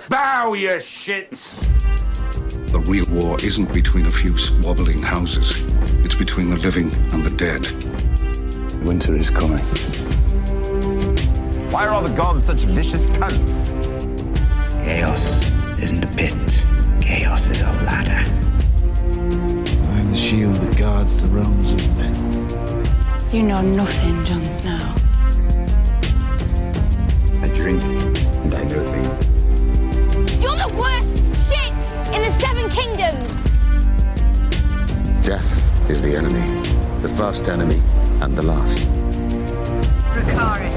Bow, you shits! The real war isn't between a few squabbling houses. It's between the living and the dead. Winter is coming. Why are all the gods such vicious cunts? Chaos isn't a pit. Chaos is a ladder. I'm the shield that guards the realms of men. You know nothing, Jon Snow. I drink and I know things. You're the worst shit in the Seven Kingdoms! Death is the enemy, the first enemy and the last. Dracarys.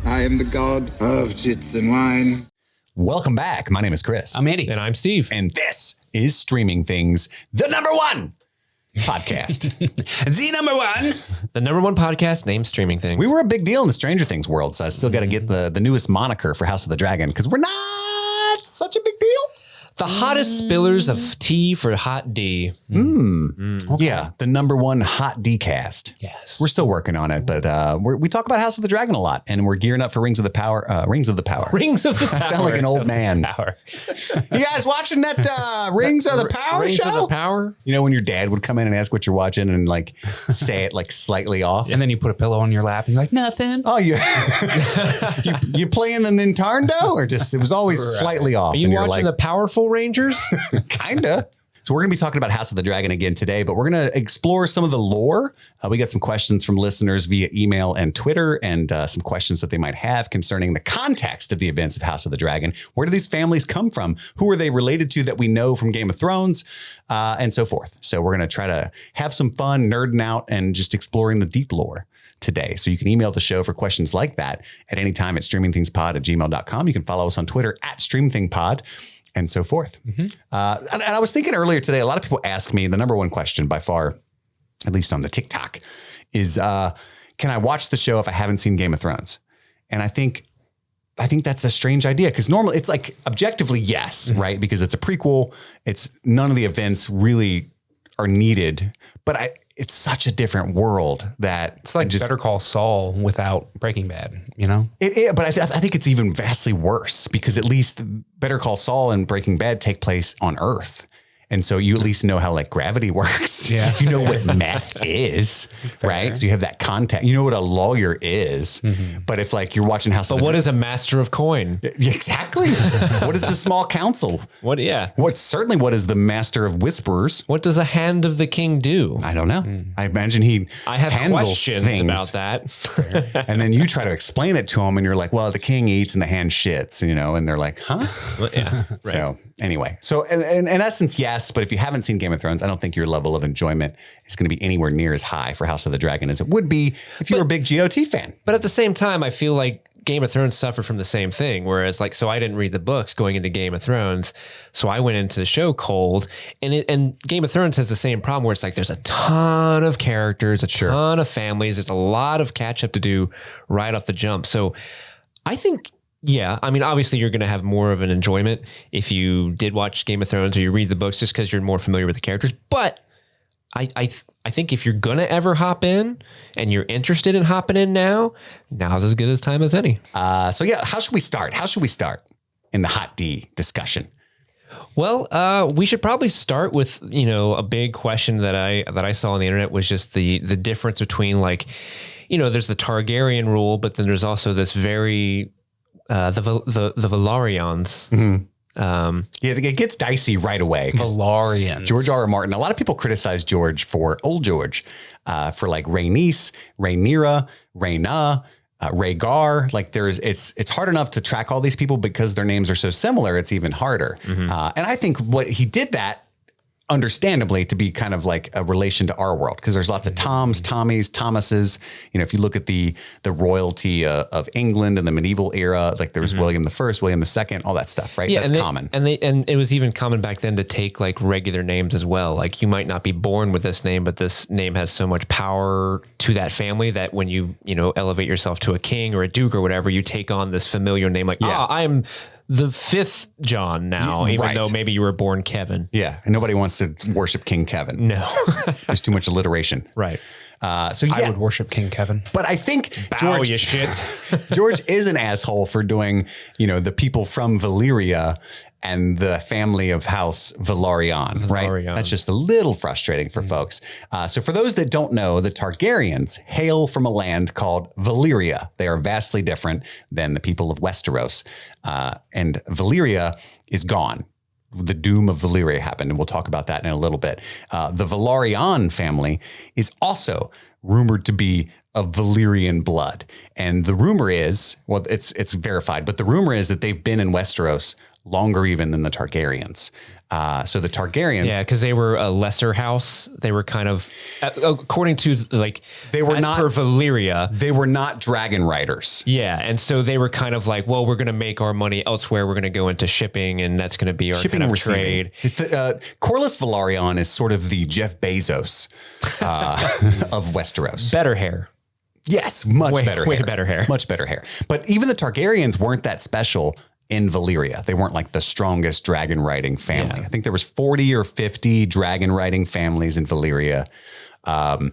I am the god of jits and wine. Welcome back. My name is Chris. I'm Andy. And I'm Steve. And this is Streaming Things, the #1 podcast. The The #1 podcast named Streaming Things. We were a big deal in the Stranger Things world, so I still got to get the newest moniker for House of the Dragon because we're not such a big deal. The hottest spillers of tea for Hot D. Okay. Yeah, the #1 Hot D cast. Yes. We're still working on it, but we talk about House of the Dragon a lot, and we're gearing up for Rings of the Power. Rings of the Power. I sound like an old man. You guys watching that Rings of the Power Rings show? of the Power? You know, when your dad would come in and ask what you're watching and like say it like slightly off. And then you put a pillow on your lap and you're like, nothing. Oh, you playing the Nintendo or just, it was always slightly off. Are you watching the Powerful Rangers? Kinda. So we're going to be talking about House of the Dragon again today, but we're going to explore some of the lore. We got some questions from listeners via email and Twitter and some questions that they might have concerning the context of the events of House of the Dragon. Where do these families come from? Who are they related to that we know from Game of Thrones and so forth? So we're going to try to have some fun nerding out and just exploring the deep lore today. So you can email the show for questions like that at any time at streamingthingspod@gmail.com. You can follow us on Twitter at streamthingpod. And so forth. Mm-hmm. And I was thinking earlier today, a lot of people ask me the #1 question by far, at least on the TikTok, is can I watch the show if I haven't seen Game of Thrones? And I think that's a strange idea because normally it's like objectively, yes, right? Because it's a prequel. It's none of the events really are needed, but it's such a different world that it's like Better Call Saul without Breaking Bad, you know? But I think it's even vastly worse because at least Better Call Saul and Breaking Bad take place on Earth. And so you at least know how like gravity works. Yeah. You know what meth is, right? So you have that context. You know what a lawyer is. Mm-hmm. But if like you're watching House of the Dragon. What is a master of coin? Exactly. What is the small council? What is the master of whisperers? What does a hand of the king do? I don't know. I imagine I have questions things about that. And then you try to explain it to him and you're like, well, the king eats and the hand shits, you know, and they're like, huh? Well, yeah. Right. So anyway, so in essence, yes. But if you haven't seen Game of Thrones, I don't think your level of enjoyment is going to be anywhere near as high for House of the Dragon as it would be if you were a big GOT fan. But at the same time, I feel like Game of Thrones suffered from the same thing. Whereas so I didn't read the books going into Game of Thrones. So I went into the show cold and Game of Thrones has the same problem where it's like, there's a ton of characters, ton of families. There's a lot of catch up to do right off the jump. So I think, yeah, I mean, obviously you're going to have more of an enjoyment if you did watch Game of Thrones or you read the books just because you're more familiar with the characters. But I think if you're going to ever hop in and you're interested in hopping in now's as good as time as any. So yeah, how should we start? In the Hot D discussion? Well, we should probably start with, a big question that I saw on the internet was just the difference between like, there's the Targaryen rule, but then there's also this very the Velaryons. Mm-hmm. It gets dicey right away. Velaryons. George R.R. Martin. A lot of people criticize George for old George, for like Rhaenys, Rhaenyra, Rhaena, Rhaegar. Like it's hard enough to track all these people because their names are so similar. It's even harder. Mm-hmm. And I think what he did that understandably to be kind of like a relation to our world because there's lots of Toms, Tommies, Thomases. If you look at the royalty of England in the medieval era, like there was William I, William II, all that stuff, right? Yeah, that's common. And it was even common back then to take like regular names as well. Like you might not be born with this name, but this name has so much power to that family that when you elevate yourself to a king or a duke or whatever, you take on this familiar name like, I'm the 5th John now, even though maybe you were born Kevin. Yeah. And nobody wants to worship King Kevin. No. There's too much alliteration. Right. So yeah, I would worship King Kevin. but I think Bow you shit. George is an asshole for doing, the people from Valyria and the family of House Velaryon, right? Velaryon. That's just a little frustrating for folks. So for those that don't know, the Targaryens hail from a land called Valyria. They are vastly different than the people of Westeros. And Valyria is gone. The doom of Valyria happened, and we'll talk about that in a little bit. The Velaryon family is also rumored to be of Valyrian blood. And the rumor is, well, it's verified, but the rumor is that they've been in Westeros longer even than the Targaryens. So the Targaryens, Yeah, because they were a lesser house. They were kind of, according to They were as not- per Valyria. they were not dragon riders. Yeah, and so they were kind of like, well, we're going to make our money elsewhere. We're going to go into shipping, and that's going to be our Shipping kind and of receiving. trade. It's the Corlys Velaryon is sort of the Jeff Bezos of Westeros. Better hair. Yes, much Way- better way hair. better hair. Much better hair. But even the Targaryens weren't that special in Valyria. They weren't like the strongest dragon riding family. Yeah. I think there was 40 or 50 dragon riding families in Valyria. And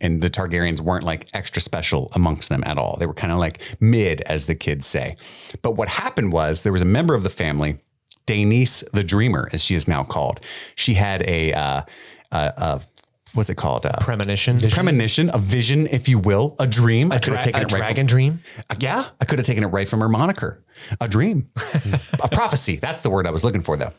the Targaryens weren't like extra special amongst them at all. They were kind of like mid, as the kids say. But what happened was there was a member of the family, Daenerys the Dreamer, as she is now called. She had what's it called? Premonition. Premonition, a vision, if you will, a dream. I could have taken it right dragon dream. yeah, I could have taken it right from her moniker. A dream, a prophecy. That's the word I was looking for, though.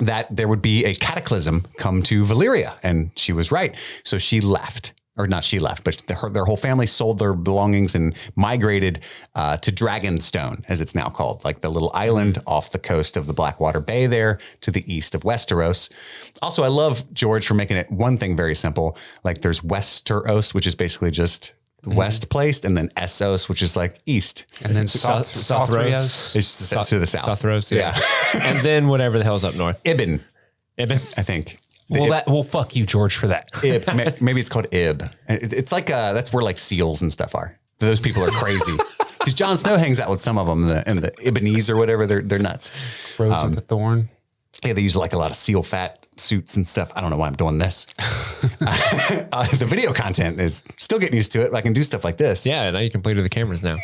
That there would be a cataclysm come to Valyria, and she was right. So she left, or not she left, but their whole family sold their belongings and migrated to Dragonstone, as it's now called, like the little island off the coast of the Blackwater Bay there to the east of Westeros. Also, I love George for making it one thing very simple. Like there's Westeros, which is basically just west placed, and then Essos, which is like east. And then Sothros. It's to the south. Sothros, yeah. And then whatever the hell's up north. Ibn, Ibn. I think. Well, fuck you, George, for that. Maybe it's called Ib. It's like that's where like seals and stuff are. Those people are crazy. Because Jon Snow hangs out with some of them in the Ibonese or whatever. They're nuts. Rose with the thorn. Yeah, they use like a lot of seal fat suits and stuff. I don't know why I'm doing this. The video content is still getting used to it. I can do stuff like this. Yeah, now you can play to the cameras now.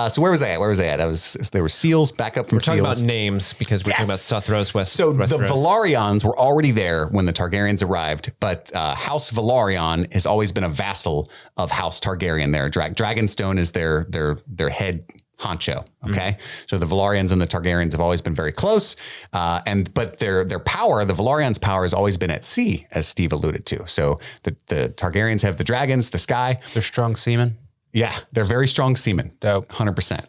So where was I at? There were seals back up from We're talking seals. about names because we're talking about Sothros, So Westeros. the Velaryons were already there when the Targaryens arrived, but House Velaryon has always been a vassal of House Targaryen there. Dragonstone is their head honcho. Okay. So the Velaryons and the Targaryens have always been very close. But their power, the Velaryons' power has always been at sea, as Steve alluded to. So the Targaryens have the dragons, the sky. They're strong seamen. Yeah. They're very strong seamen. Dope. 100%.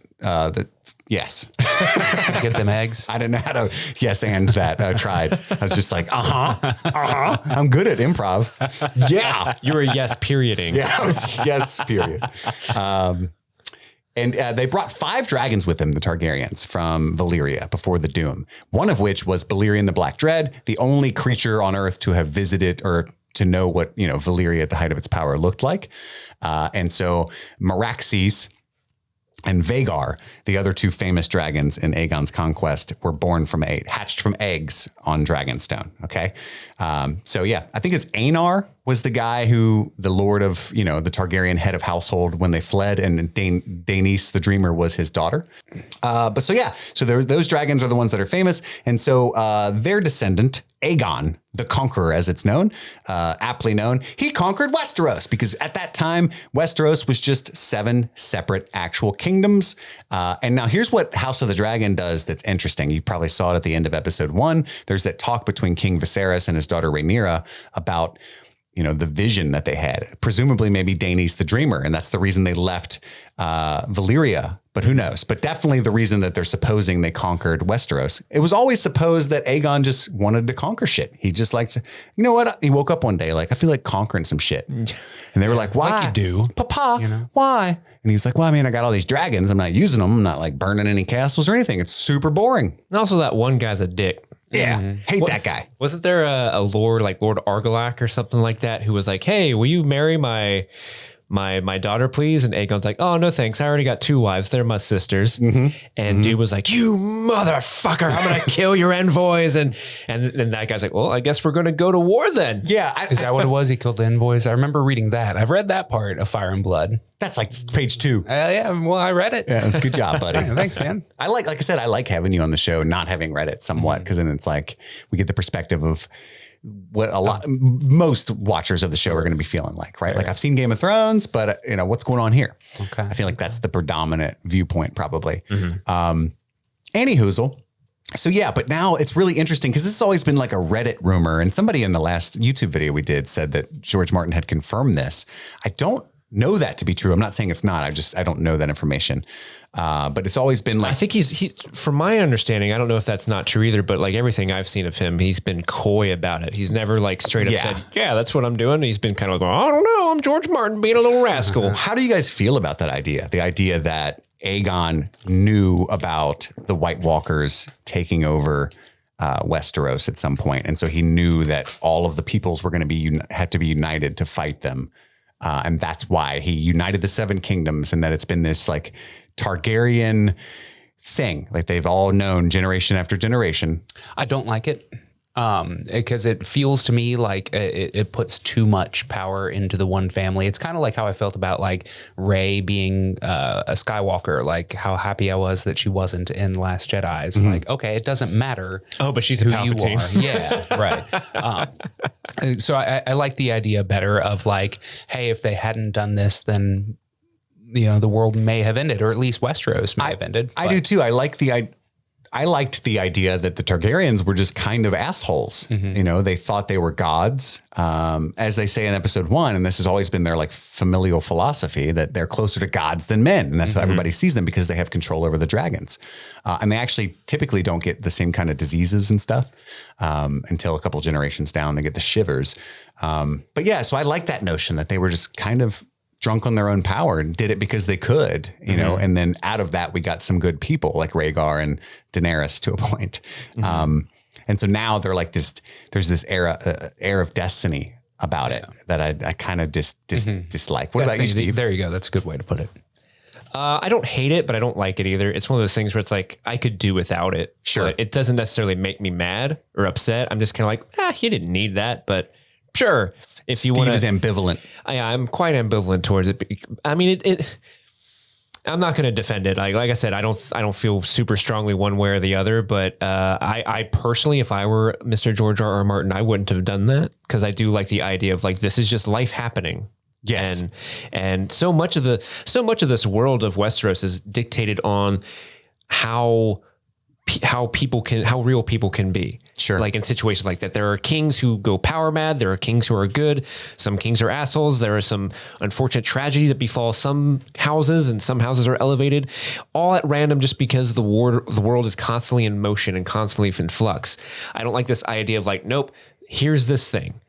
Yes. Get them eggs. I didn't know how to yes and that. I tried. I was just like, I'm good at improv. Yeah. You were yes perioding. Yeah, I was yes, period. And they brought 5 dragons with them, the Targaryens, from Valyria before the Doom. One of which was Balerion the Black Dread, the only creature on Earth to have visited or to know what, Valyria at the height of its power looked like. And so Meraxes and Vhagar, the other 2 famous dragons in Aegon's Conquest, were hatched from eggs on Dragonstone. Okay. So yeah, I think it's Aenar was the guy the Lord of, the Targaryen head of household when they fled, and Daenerys the Dreamer was his daughter. So those dragons are the ones that are famous. And so their descendant, Aegon, the Conqueror, as it's known, aptly known, he conquered Westeros because at that time, Westeros was just 7 separate actual kingdoms. And now here's what House of the Dragon does that's interesting. You probably saw it at the end of episode 1. There's that talk between King Viserys and his daughter Rhaenyra about the vision that they had, presumably maybe Daenerys the Dreamer. And that's the reason they left Valyria, but who knows? But definitely the reason that they're supposing they conquered Westeros. It was always supposed that Aegon just wanted to conquer shit. He just likes, what? He woke up one day like, I feel like conquering some shit. And they were like, why? Like you do. Papa, why? And he's like, well, I mean, I got all these dragons. I'm not using them. I'm not like burning any castles or anything. It's super boring. And also that one guy's a dick. Yeah. Hate that guy. Wasn't there a lord like Lord Argilac or something like that who was like, hey, will you marry my my daughter, please. And Aegon's like, oh, no, thanks. I already got 2 wives. They're my sisters. And dude was like, you motherfucker, I'm going to kill your envoys. And that guy's like, well, I guess we're going to go to war then. Yeah. Is that what it was? He killed the envoys. I remember reading that. I've read that part of Fire and Blood. That's like page 2. Yeah. Well, I read it. Yeah, good job, buddy. Thanks, man. I like I said, I like having you on the show, not having read it somewhat, because then it's like we get the perspective of what most watchers of the show are going to be feeling like, right? Like I've seen Game of Thrones, but what's going on here? Okay. I feel like that's the predominant viewpoint probably. Anyhoozle. So yeah, but now it's really interesting because this has always been like a Reddit rumor, and somebody in the last YouTube video we did said that George Martin had confirmed this. I don't know that to be true. I'm not saying it's not. I don't know that information. But it's always been like, I think he, from my understanding, I don't know if that's not true either, but like everything I've seen of him, he's been coy about it. He's never like straight up said, yeah, that's what I'm doing. He's been kind of going, I don't know, I'm George Martin being a little rascal. How do you guys feel about that idea? The idea that Aegon knew about the White Walkers taking over Westeros at some point. And so he knew that all of the peoples were going to had to be united to fight them. And that's why he united the 7 kingdoms, and that it's been this like Targaryen thing. Like they've all known generation after generation. I don't like it because it feels to me like it puts too much power into the one family. It's kind of like how I felt about like Rey being a Skywalker, like how happy I was that she wasn't in Last Jedi. It's like, okay, it doesn't matter. Oh, but she's a Palpatine. Yeah, right. So I like the idea better of like, hey, if they hadn't done this, then the world may have ended, or at least Westeros may have ended. I do too. I liked the idea that the Targaryens were just kind of assholes. They thought they were gods, as they say in episode 1. And this has always been their like familial philosophy, that they're closer to gods than men. And that's how everybody sees them, because they have control over the dragons. And they actually typically don't get the same kind of diseases and stuff until a couple generations down. They get the shivers. But yeah, so I like that notion that they were just kind of drunk on their own power and did it because they could, and then out of that, we got some good people like Rhaegar and Daenerys to a point. And so now they're like there's this air of destiny about it that I kind of dislike. What about you, Steve? There you go. That's a good way to put it. I don't hate it, but I don't like it either. It's one of those things where it's like, I could do without it. Sure. But it doesn't necessarily make me mad or upset. I'm just kind of like, he didn't need that, but sure. If you want to, Steve is ambivalent. I'm quite ambivalent towards it. I mean, I'm not going to defend it. Like I said, I don't feel super strongly one way or the other. But I personally, if I were Mr. George R.R. Martin, I wouldn't have done that, because I do like the idea of like, this is just life happening. Yes, and so much of this world of Westeros is dictated on how real people can be. Sure. Like in situations like that, there are kings who go power mad. There are kings who are good. Some kings are assholes. There are some unfortunate tragedy that befalls some houses, and some houses are elevated, all at random, just because the world is constantly in motion and constantly in flux. I don't like this idea of like, nope, here's this thing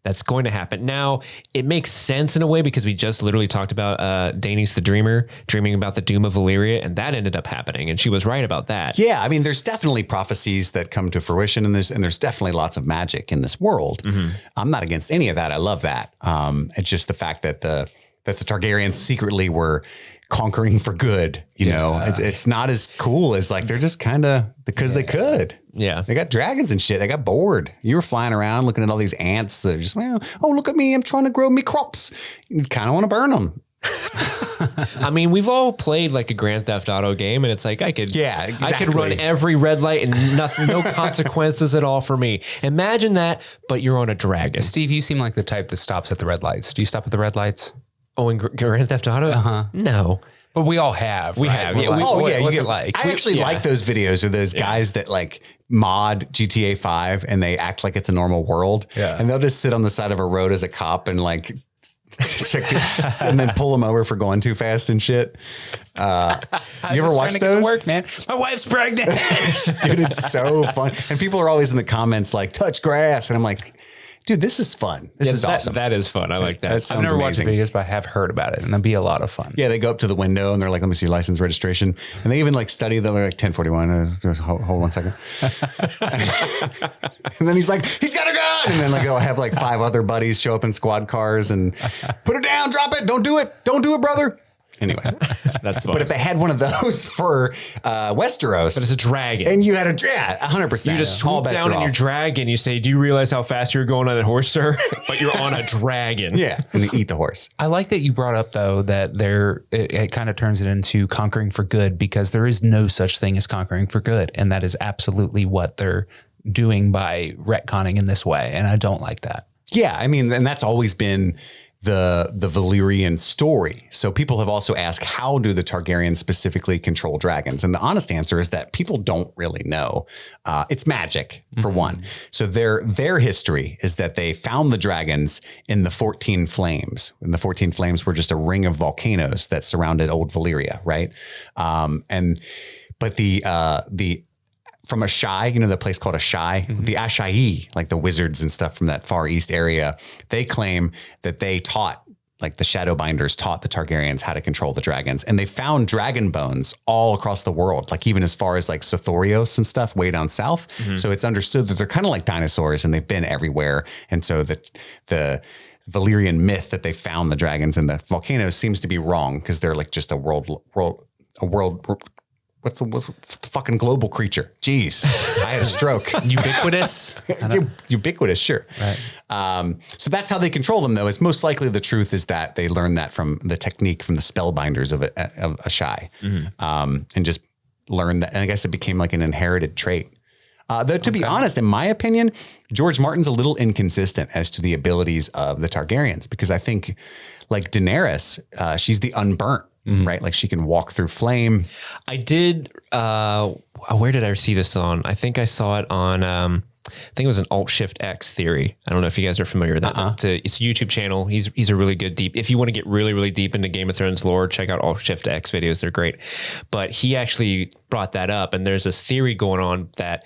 that's going to happen. Now, it makes sense in a way, because we just literally talked about Daenerys the Dreamer dreaming about the doom of Valyria, and that ended up happening, and she was right about that. Yeah, I mean, there's definitely prophecies that come to fruition in this, and there's definitely lots of magic in this world. I'm not against any of that. I love that. It's just the fact that the Targaryens secretly were conquering for good. It's not as cool as like, they're just kind of because they could. Yeah. They got dragons and shit. They got bored. You were flying around looking at all these ants that are just, oh, look at me. I'm trying to grow me crops. You kind of want to burn them. I mean, we've all played like a Grand Theft Auto game, and it's like, I could run every red light and no consequences at all for me. Imagine that, but you're on a dragon. Steve, you seem like the type that stops at the red lights. Do you stop at the red lights? Oh, in Grand Theft Auto? No. But we all have. We have. Yeah. What's it like? I actually like those videos of those guys that like mod GTA 5 and they act like it's a normal world. Yeah. And they'll just sit on the side of a road as a cop and like check and then pull them over for going too fast and shit. You ever watch those? Work, man. My wife's pregnant. Dude, it's so fun. And people are always in the comments like, touch grass. And I'm like, Dude, this is fun. This is awesome. That is fun. I like that. That I've sounds never watched amazing. the videos, but I have heard about it, and it'd be a lot of fun. Yeah, they go up to the window and they're like, let me see your license registration. And they even like study them. They're like 1041. Just hold 1 second. And then he's like, he's got a gun. And then like, they'll have like 5 other buddies show up in squad cars and put it down, drop it. Don't do it. Don't do it, brother. Anyway, That's fun. but if they had one of those for Westeros, but it's a dragon. and you had 100%. You just all swoop bets down are in your off. dragon. You say, do you realize how fast you're going on that horse, sir? But you're on a dragon. Yeah, and they eat the horse. I like that you brought up though that it kind of turns it into conquering for good, because there is no such thing as conquering for good, and that is absolutely what they're doing by retconning in this way, and I don't like that. Yeah, I mean, and that's always been the Valyrian story. So people have also asked, how do the Targaryens specifically control dragons? And the honest answer is that people don't really know. It's magic, for one. So their history is that they found the dragons in the 14 Flames. And the 14 Flames were just a ring of volcanoes that surrounded old Valyria, right? But the from Ashai, the place called Ashai, the Ashai, like the wizards and stuff from that Far East area, they claim that they taught, like the Shadowbinders taught the Targaryens how to control the dragons. And they found dragon bones all across the world, like even as far as like Sothorios and stuff way down south. So it's understood that they're kind of like dinosaurs and they've been everywhere. And so the Valyrian myth that they found the dragons in the volcanoes seems to be wrong, because they're like just a world. What's the fucking global creature? Jeez, I had a stroke. Ubiquitous. Ubiquitous, sure. Right. So that's how they control them, though. Is most likely the truth is that they learned that from the technique from the spellbinders of Ashai, and just learned that. And I guess it became like an inherited trait. Though, to be honest, in my opinion, George Martin's a little inconsistent as to the abilities of the Targaryens, because I think, like Daenerys, she's the unburnt. Right? Like she can walk through flame. I did. Where did I see this on? I think I saw it on, I think it was an Alt-Shift-X theory. I don't know if you guys are familiar with that. It's a YouTube channel. He's a really good deep. If you want to get really, really deep into Game of Thrones lore, check out Alt-Shift-X videos. They're great. But he actually brought that up. And there's this theory going on that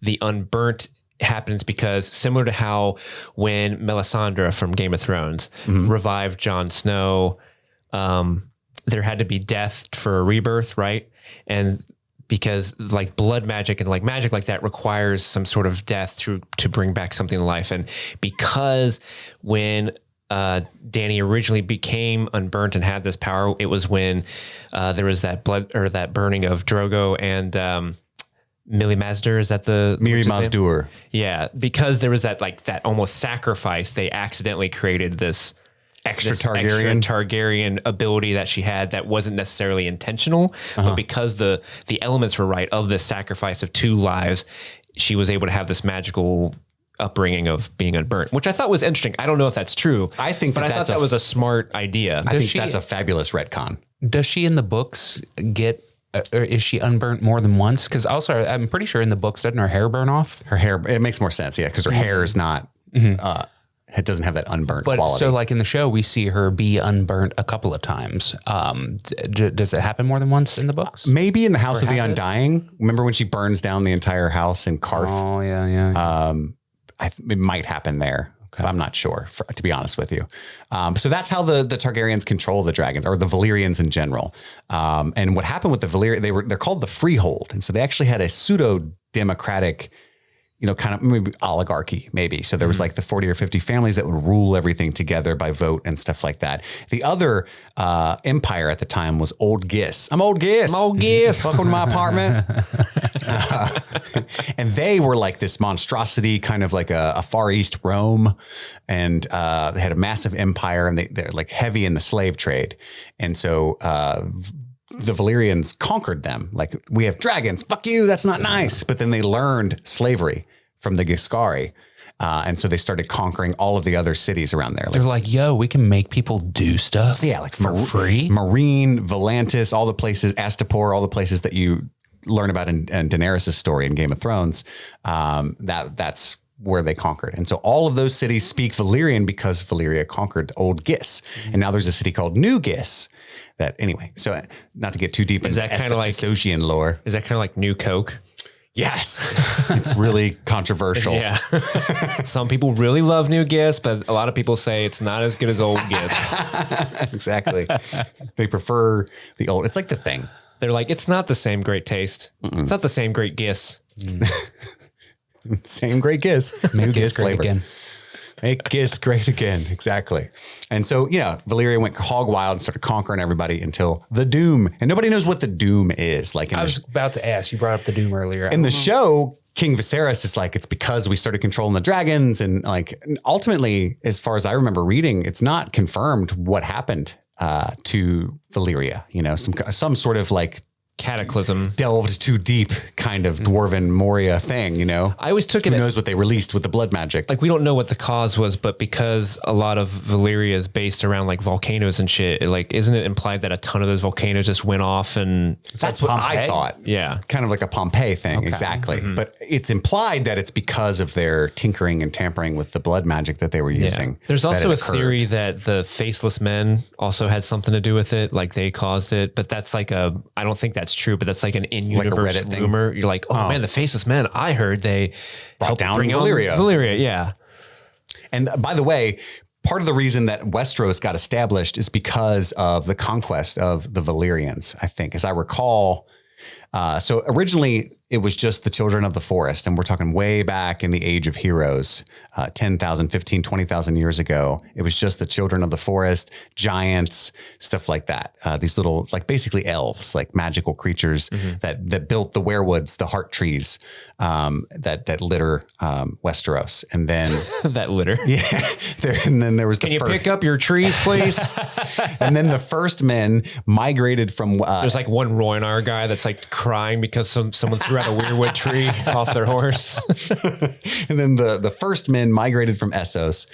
the unburnt happens because, similar to how when Melisandre from Game of Thrones revived Jon Snow, there had to be death for a rebirth, right? And because like blood magic and like magic like that requires some sort of death to bring back something to life. And because when Dany originally became unburnt and had this power, it was when there was that blood or that burning of Drogo and Miri Mazdur. Is that the Miri Mazdur? Yeah, because there was that almost sacrifice, they accidentally created this extra Targaryen ability that she had that wasn't necessarily intentional, but because the elements were right of this sacrifice of 2 lives, she was able to have this magical upbringing of being unburnt, which I thought was interesting. I don't know if that's true. I think, but I thought that was a smart idea. I think that's a fabulous retcon. Does she in the books get? Or is she unburnt more than once? Because also, I'm pretty sure in the books, doesn't her hair burn off? Her hair, it makes more sense, yeah, because her hair is not. It doesn't have that unburnt quality. So like in the show, we see her be unburnt a couple of times. Does it happen more than once in the books? Maybe in the House of the Undying. Remember when she burns down the entire house in Karth? Oh, yeah. It might happen there. Okay. I'm not sure, to be honest with you. So that's how the Targaryens control the dragons, or the Valyrians in general. And what happened with the Valyrian, they're called the Freehold. And so they actually had a pseudo-democratic, kind of maybe oligarchy, maybe. So there was like the 40 or 50 families that would rule everything together by vote and stuff like that. The other empire at the time was Old Gis. I'm Old Gis. Welcome to my apartment. And they were like this monstrosity, kind of like a Far East Rome, and they had a massive empire, and they're like heavy in the slave trade. And so the Valyrians conquered them. Like, we have dragons. Fuck you. That's not nice. But then they learned slavery from the Giscari. And so they started conquering all of the other cities around there. They're like, yo, we can make people do stuff. Yeah, like for free. Marine, Volantis, all the places, Astapor, all the places that you learn about in Daenerys' story in Game of Thrones. That's where they conquered. And so all of those cities speak Valyrian because Valyria conquered Old Gis. And now there's a city called New Gis that, anyway, so not to get too deep into kind of like Associan lore. Is that kind of like New Coke? Yes. It's really controversial. Yeah. Some people really love new Gifts, but a lot of people say it's not as good as old Gifts. Exactly. They prefer the old. It's like The Thing. They're like, it's not the same great taste. It's not the same great Gifts. Same great Giz. New Giz flavor. Again. Make Giz great again. Exactly. And so, yeah, Valyria went hog wild and started conquering everybody until the Doom. And nobody knows what the Doom is. Like I was about to ask, you brought up the Doom earlier. In the show, King Viserys is like, it's because we started controlling the dragons. And like, ultimately, as far as I remember reading, it's not confirmed what happened to Valyria. You know, some sort of like cataclysm delved too deep kind of dwarven Moria thing, you know. I always took it. Who knows what they released with the blood magic? Like, we don't know what the cause was, but because a lot of Valyria is based around like volcanoes and shit, like, isn't it implied that a ton of those volcanoes just went off? And that's what I thought. Yeah. Kind of like a Pompeii thing. Okay. Exactly. But it's implied that it's because of their tinkering and tampering with the blood magic that they were using. Yeah. There's also a theory that the Faceless Men also had something to do with it. Like, they caused it, but that's like I don't think that's true, but that's like an in-universe like rumor. You're like, oh man, the Faceless Men, I heard they brought down Valyria. Yeah. And by the way, part of the reason that Westeros got established is because of the conquest of the Valyrians, I think, as I recall. So originally it was just the children of the forest. And we're talking way back in the age of heroes, 10,000, 15, 20,000 years ago. It was just the children of the forest, giants, stuff like that. These little, like basically elves, like magical creatures that built the werewoods, the heart trees that litter Westeros. And then that litter. Yeah. And then there was Can you pick up your trees, please? And then the first men migrated from there's like one Rhoynar guy that's like crying because someone threw out a weirwood tree off their horse. And then the first men migrated from Essos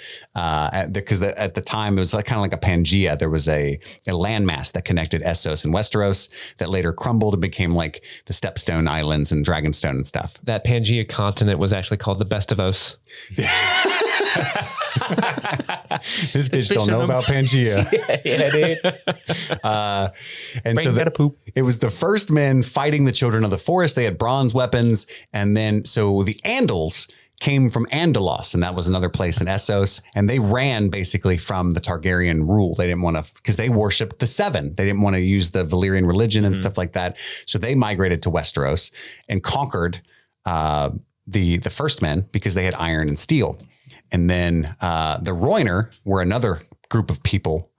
because at the time it was like kind of like a Pangea. There was a landmass that connected Essos and Westeros that later crumbled and became like the Stepstone Islands and Dragonstone and stuff. That Pangea continent was actually called the Bestivos. This bitch don't know about Pangea. Yeah, dude. And so it was the first men fighting the children of the forest. They had bronze weapons. And then so the Andals came from Andalos, and that was another place in Essos. And they ran basically from the Targaryen rule. They didn't want to, because they worshipped the Seven. They didn't want to use the Valyrian religion and stuff like that. So they migrated to Westeros and conquered the first men because they had iron and steel. And then the Rhoynar were another group of people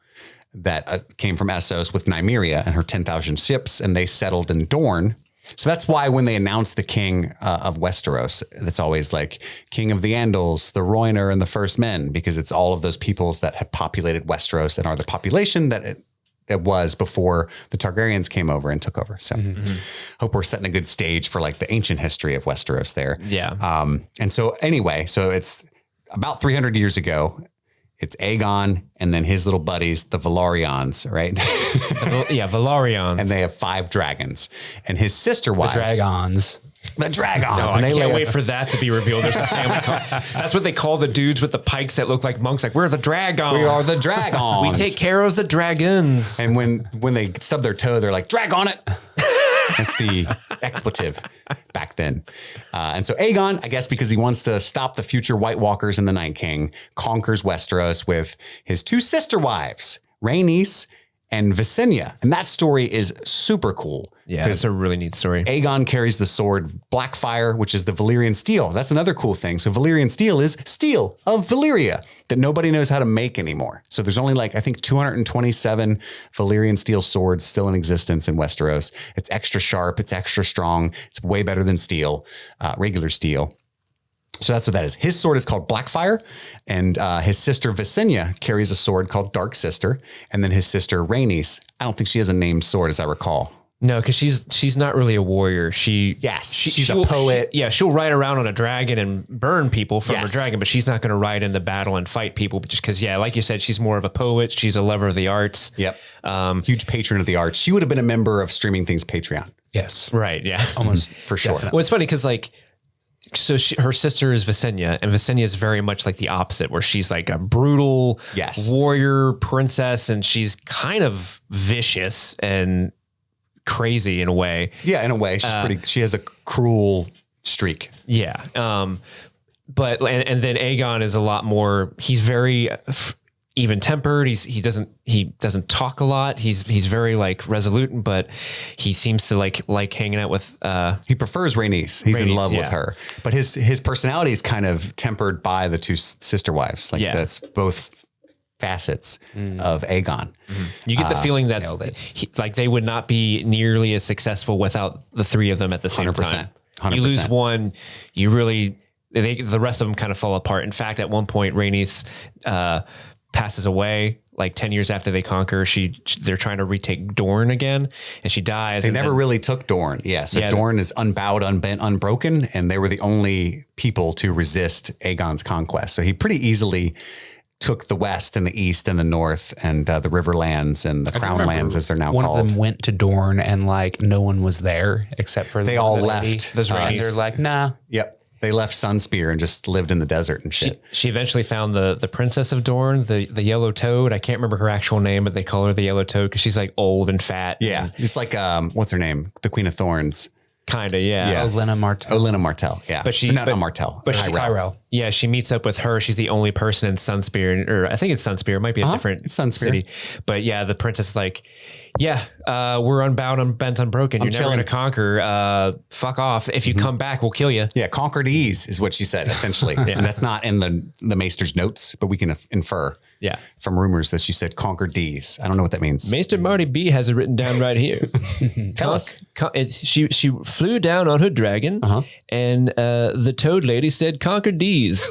that came from Essos with Nymeria and her 10,000 ships, and they settled in Dorne. So that's why when they announced the king of Westeros, it's always like King of the Andals, the Rhoynar, and the First Men, because it's all of those peoples that had populated Westeros and are the population that it was before the Targaryens came over and took over. So hope we're setting a good stage for like the ancient history of Westeros there. Yeah. And so anyway, so it's about 300 years ago. It's Aegon and then his little buddies, the Velaryons, right? Yeah, Velaryons. And they have 5 dragons. And his sister wives. The Dragons. The Dragons. No, and I can't wait for that to be revealed. There's a family that's what they call the dudes with the pikes that look like monks. Like, we're the Dragons. We are the Dragons. We take care of the dragons. And when they stub their toe, they're like, drag on it. That's the expletive back then. And so Aegon, I guess because he wants to stop the future White Walkers and the Night King, conquers Westeros with his 2 sister wives, Rhaenys and Visenya. And that story is super cool. Yeah, it's a really neat story. Aegon carries the sword Blackfire, which is the Valyrian steel. That's another cool thing. So Valyrian steel is steel of Valyria that nobody knows how to make anymore. So there's only like, I think 227 Valyrian steel swords still in existence in Westeros. It's extra sharp. It's extra strong. It's way better than steel, regular steel. So that's what that is. His sword is called Blackfire, and his sister Visenya carries a sword called Dark Sister. And then his sister Rhaenys, I don't think she has a named sword as I recall. No, because she's not really a warrior. She's a poet. She'll ride around on a dragon and burn people from her dragon, but she's not going to ride into battle and fight people just because, like you said, she's more of a poet. She's a lover of the arts. Yep. Huge patron of the arts. She would have been a member of Streaming Things Patreon. Yes. Right. Yeah. Almost for sure. Well, it's funny because so her sister is Visenya, and Visenya is very much like the opposite, where she's like a brutal warrior princess, and she's kind of vicious and crazy in a way. Yeah, in a way. She's she has a cruel streak. Yeah. But then Aegon is a lot more. He's very even tempered. He doesn't talk a lot. He's very like resolute, but he seems to like hanging out with. He prefers Rhaenys. He's in love with yeah. her, but his personality is kind of tempered by the two sister wives. Like that's both facets of Aegon. You get the feeling that they would not be nearly as successful without the three of them at the same 100%, time. 100%. You lose one, you really the rest of them kind of fall apart. In fact, at one point, Rhaenys passes away. Like 10 years after they conquer, they're trying to retake Dorne again, and she dies. They never really took Dorne. Yeah, so Dorne is unbowed, unbent, unbroken, and they were the only people to resist Aegon's conquest. So he pretty easily took the west and the east and the north and the Riverlands and the Crown Lands, as they're now called. One of them went to Dorne and like no one was there except for they all left. Those They're like, nah. Yep. They left Sunspear and just lived in the desert and shit. She eventually found the princess of Dorne, the yellow toad. I can't remember her actual name, but they call her the yellow toad because she's like old and fat. Yeah. Just like, what's her name? The Queen of Thorns. Kind of, yeah. Olenna Martell. Olenna Martell, yeah. But not Martell. But Tyrell. Yeah, she meets up with her. She's the only person in Sunspear, or I think it's Sunspear. It might be a different city. But yeah, the princess is like, yeah, we're unbound, unbent, unbroken. You're never going to conquer. Fuck off. If you come back, we'll kill you. Yeah, conquered ease is what she said, essentially. And that's not in the Maester's notes, but we can infer. Yeah. From rumors that she said conquer D's. I don't know what that means. Maester Marty B has it written down right here. Tell us. She flew down on her dragon and the toad lady said conquer D's.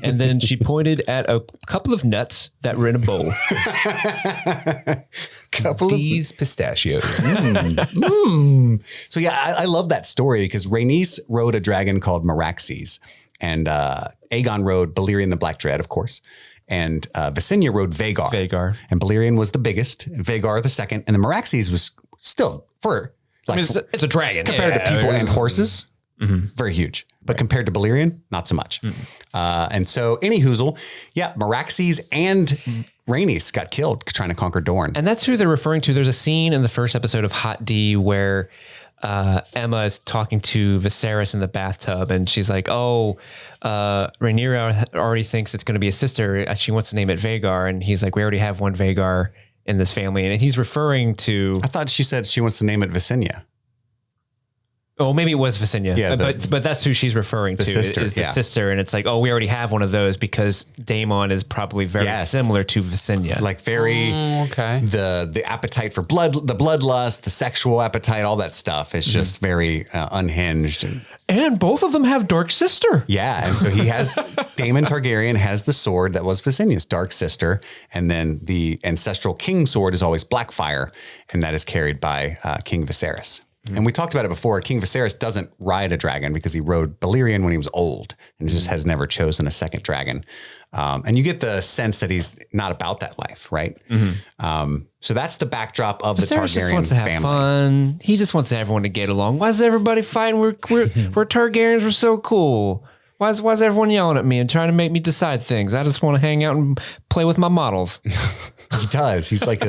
And then she pointed at a couple of nuts that were in a bowl. Couple D's pistachios. So yeah, I love that story because Rhaenys rode a dragon called Meraxes and Aegon rode Valyrian the Black Dread, of course. And Visenya rode Vhagar. And Balerion was the biggest, Vhagar the second, and the Meraxes was still it's a dragon compared to people and horses, very huge. But compared to Balerion, not so much. And so, any hoozle, yeah, Meraxes and Rhaenys got killed trying to conquer Dorne, and that's who they're referring to. There's a scene in the first episode of Hot D where Emma is talking to Viserys in the bathtub and she's like, Rhaenyra already thinks it's going to be a sister. She wants to name it Vhagar. And he's like, we already have one Vhagar in this family. And he's referring to... I thought she said she wants to name it Visenya. Oh, maybe it was Visenya. Yeah, but that's who she's referring to sister, is the sister. And it's like, we already have one of those because Daemon is probably very similar to Visenya. Like very, the appetite for blood, the bloodlust, the sexual appetite, all that stuff is just very unhinged. And both of them have Dark Sister. Yeah. And so he has, Daemon Targaryen has the sword that was Visenya's Dark Sister. And then the ancestral king sword is always Blackfire. And that is carried by King Viserys. And we talked about it before. King Viserys doesn't ride a dragon because he rode Balerion when he was old and just has never chosen a second dragon. And you get the sense that he's not about that life, right? So that's the backdrop of Viserys the Targaryen just wants to have family. Fun. He just wants everyone to get along. Why is everybody fighting? We're Targaryens. We're so cool. Why is everyone yelling at me and trying to make me decide things? I just want to hang out and play with my models. He does. He's like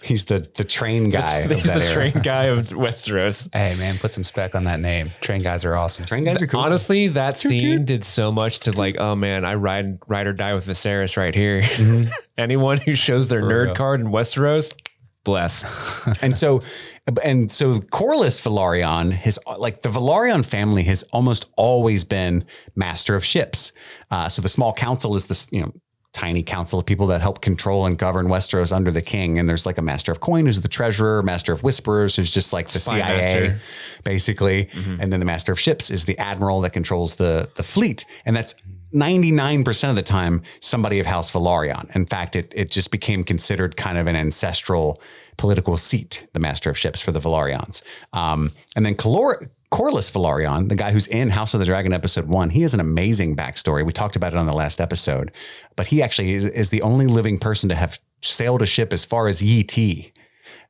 he's the train guy. He's the train guy of Westeros. Hey man, put some spec on that name. Train guys are awesome. Train guys are cool. Honestly, that scene did so much to like, oh man, I ride or die with Viserys right here. Anyone who shows their nerd card in Westeros, bless. And so Corlys Velaryon, the Velaryon family has almost always been master of ships. So the small council is this, tiny council of people that help control and govern Westeros under the king. And there's like a master of coin, who's the treasurer, master of whisperers, who's just like the CIA, master, basically. And then the master of ships is the admiral that controls the fleet. And that's 99% of the time somebody of House Velaryon. In fact, it just became considered kind of an ancestral political seat, the master of ships for the Velaryons. And then Corlys Velaryon, the guy who's in House of the Dragon episode 1, he has an amazing backstory. We talked about it on the last episode, but he actually is the only living person to have sailed a ship as far as Yi Ti,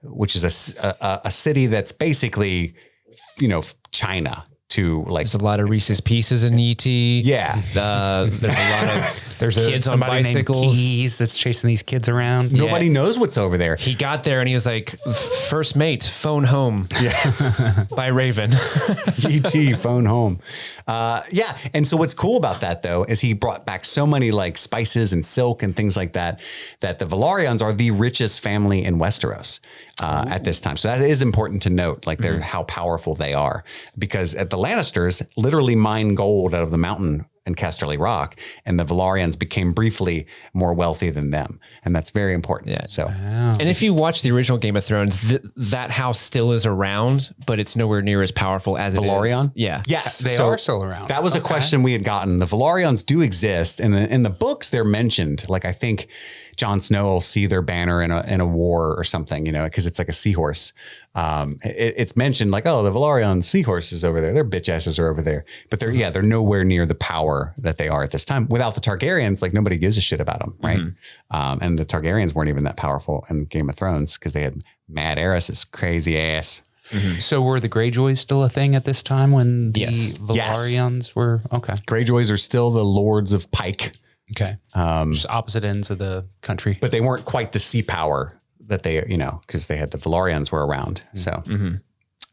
which is a city that's basically, China to like. There's a lot of Reese's Pieces in ET. Yeah. There's a lot of There's kids on somebody named bicycles. Keys that's chasing these kids around. Nobody knows what's over there. He got there and he was like, "First mate, phone home." Yeah. By Raven. ET phone home. Yeah. And so what's cool about that though, is he brought back so many like spices and silk and things like that, that the Velaryons are the richest family in Westeros at this time. So that is important to note, like they're how powerful they are, because at the Lannisters literally mine gold out of the mountain in Casterly Rock, and the Velaryons became briefly more wealthy than them. And that's very important. Yeah. So, And if you watch the original Game of Thrones, that house still is around, but it's nowhere near as powerful as Velaryon? it is. Yeah. Yes. They are still around. That was a question we had gotten. The Velaryons do exist. And in the books, they're mentioned. Like, I think Jon Snow will see their banner in a war or something, you know, because it's like a seahorse. It's mentioned like, oh, the Velaryon seahorses over there. Their bitch asses are over there. But they're nowhere near the power that they are at this time. Without the Targaryens, like nobody gives a shit about them, right? And the Targaryens weren't even that powerful in Game of Thrones because they had Mad Aerys's crazy ass. So were the Greyjoys still a thing at this time when the Yes. Velaryons were? Okay. Greyjoys are still the lords of Pike. Okay. Just opposite ends of the country. But they weren't quite the sea power that they, you know, because they had the Velaryons were around. So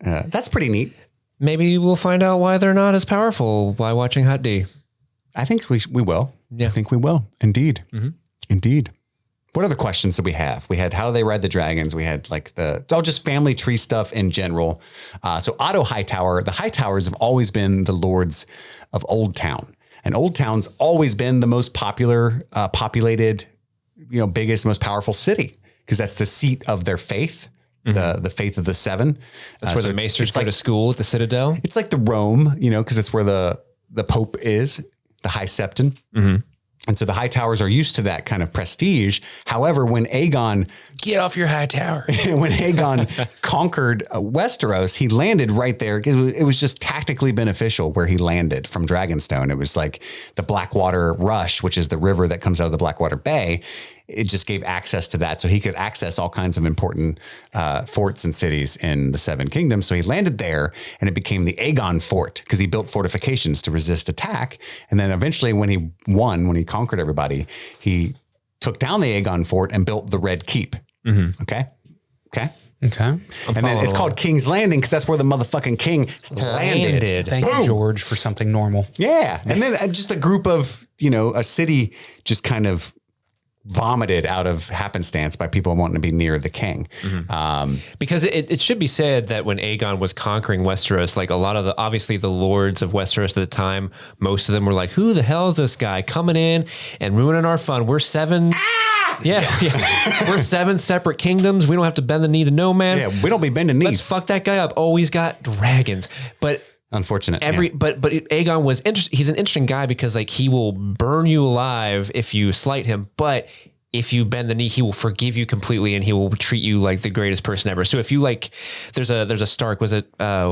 that's pretty neat. Maybe we'll find out why they're not as powerful by watching Hot D. I think we will. Yeah. I think we will. Indeed. Indeed. What other questions did we have? We had how do they ride the dragons? We had like just family tree stuff in general. So Otto Hightower, the Hightowers have always been the lords of Old Town. And Old Town's always been the most popular, populated, you know, biggest, most powerful city because that's the seat of their faith, the faith of the Seven. That's where the Maesters go to school at the Citadel. It's like the Rome, you know, because it's where the Pope is, the High Septon. And so the Hightowers are used to that kind of prestige. However, when Aegon Get off your high tower. when Aegon conquered Westeros, he landed right there. It was just tactically beneficial where he landed from Dragonstone. It was like the Blackwater Rush, which is the river that comes out of the Blackwater Bay. It just gave access to that. So he could access all kinds of important forts and cities in the Seven Kingdoms. So he landed there and it became the Aegon Fort because he built fortifications to resist attack. And then eventually when he conquered everybody, he took down the Aegon Fort and built the Red Keep. Okay. Okay. And then it's called King's Landing because that's where the motherfucking king landed. Thank you, George, for something normal. Yeah. And then just a group of, you know, a city just kind of vomited out of happenstance by people wanting to be near the king. Because it should be said that when Aegon was conquering Westeros, like a lot of obviously the lords of Westeros at the time, most of them were like, who the hell is this guy coming in and ruining our fun? We're seven. Yeah. We're seven separate kingdoms. We don't have to bend the knee to no man. Yeah. We don't be bending knees. Let's fuck that guy up. Oh, he's got dragons. But unfortunate. But Aegon was interesting. He's an interesting guy because like he will burn you alive if you slight him, but if you bend the knee, he will forgive you completely and he will treat you like the greatest person ever. So if you like, there's a Stark. Was it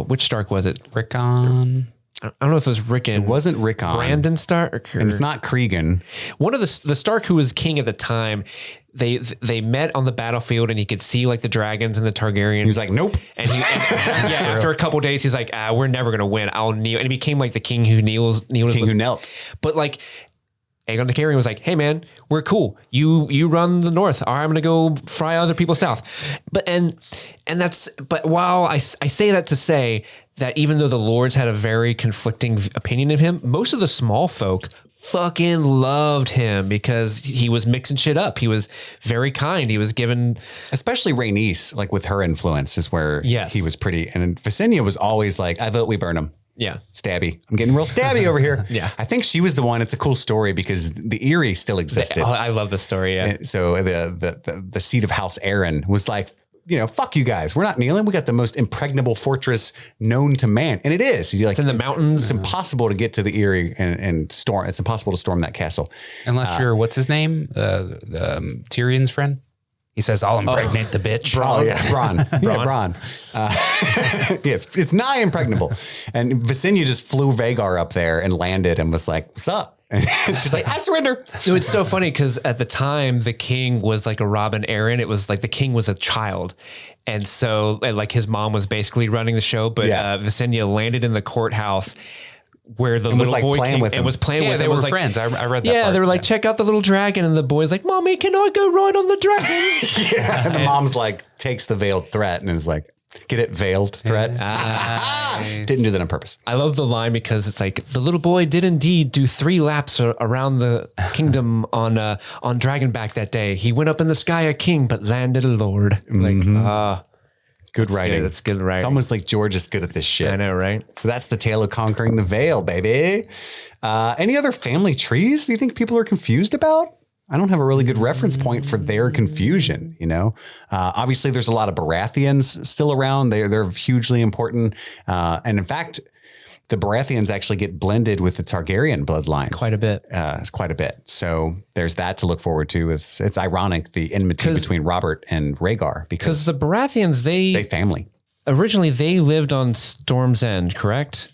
which Stark was it? Rickon. I don't know if it was Rickon. It wasn't Rickon. Brandon Stark. And it's not Cregan. One of the Stark who was king at the time. They met on the battlefield and he could see like the dragons and the Targaryen. He was like, nope. And after a couple of days, he's like, we're never going to win. I'll kneel. And he became like the king who kneels. Who knelt. But like Aegon Targaryen was like, hey man, we're cool. You run the north. All right, I'm going to go fry other people south. But while I say that to say that even though the lords had a very conflicting opinion of him, most of the small folk fucking loved him because he was mixing shit up. He was very kind. He was given, especially Rhaenys, like with her influence is where he was pretty. And Visenya was always like, I vote we burn him. Yeah. Stabby. I'm getting real stabby over here. Yeah. I think she was the one. It's a cool story because the Eyrie still existed. I love the story. Yeah. And so the seat of House Aaron was like, you know, fuck you guys. We're not kneeling. We got the most impregnable fortress known to man. And it is. Like, it's in the mountains. It's impossible to get to the Eyrie and storm. It's impossible to storm that castle. Unless you're, what's his name? Tyrion's friend. He says, I'll impregnate the bitch. Bronn. Yeah, Bronn. It's nigh impregnable. And Visenya just flew Vagar up there and landed and was like, what's up? And she's like, I surrender. No, it's so funny because at the time the king was like a Robin Aaron. It was like the king was a child. And so like his mom was basically running the show, but Visenya landed in the courthouse where the little boy came and was playing with him. They were like, friends. I read that. Yeah, part. they were like, check out the little dragon. And the boy's like, Mommy, can I go ride on the dragons? Yeah. And the mom's like, takes the veiled threat and is like, get it, veiled threat. Didn't do that on purpose. I love the line because it's like the little boy did indeed do 3 laps around the kingdom on Dragonback that day. He went up in the sky a king, but landed a lord. Like, good writing. That's good writing. It's almost like George is good at this shit. I know, right? So that's the tale of conquering the veil, baby. Any other family trees do you think people are confused about? I don't have a really good reference point for their confusion, you know? Obviously, there's a lot of Baratheons still around. They're hugely important. And in fact, the Baratheons actually get blended with the Targaryen bloodline. Quite a bit. It's quite a bit. So there's that to look forward to. It's ironic, the enmity between Robert and Rhaegar. Because the Baratheons, they family. Originally, they lived on Storm's End, correct?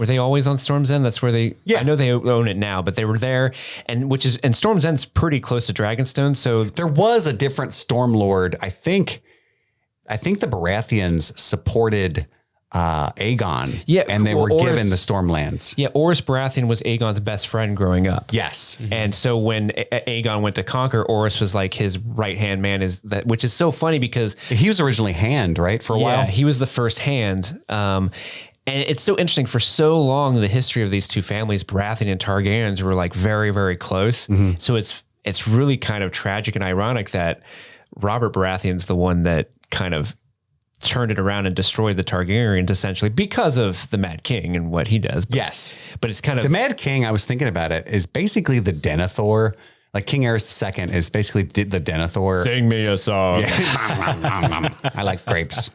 Were they always on Storm's End? That's where they. Yeah. I know they own it now, but they were there, and Storm's End's pretty close to Dragonstone. So there was a different Stormlord. I think the Baratheons supported Aegon. Yeah, and they were given the Stormlands. Yeah, Oris Baratheon was Aegon's best friend growing up. Yes, and so when Aegon went to conquer, Oris was like his right hand man. Which is so funny because he was originally Hand, right? For a while, yeah, he was the first Hand. And it's so interesting. For so long, the history of these two families, Baratheon and Targaryens, were like very, very close. Mm-hmm. So it's really kind of tragic and ironic that Robert Baratheon's the one that kind of turned it around and destroyed the Targaryens essentially because of the Mad King and what he does. Yes. But it's kind of... The Mad King, I was thinking about it, is basically the Denethor. Like King Aerys II is basically the Denethor. Sing me a song. Yeah. I like grapes.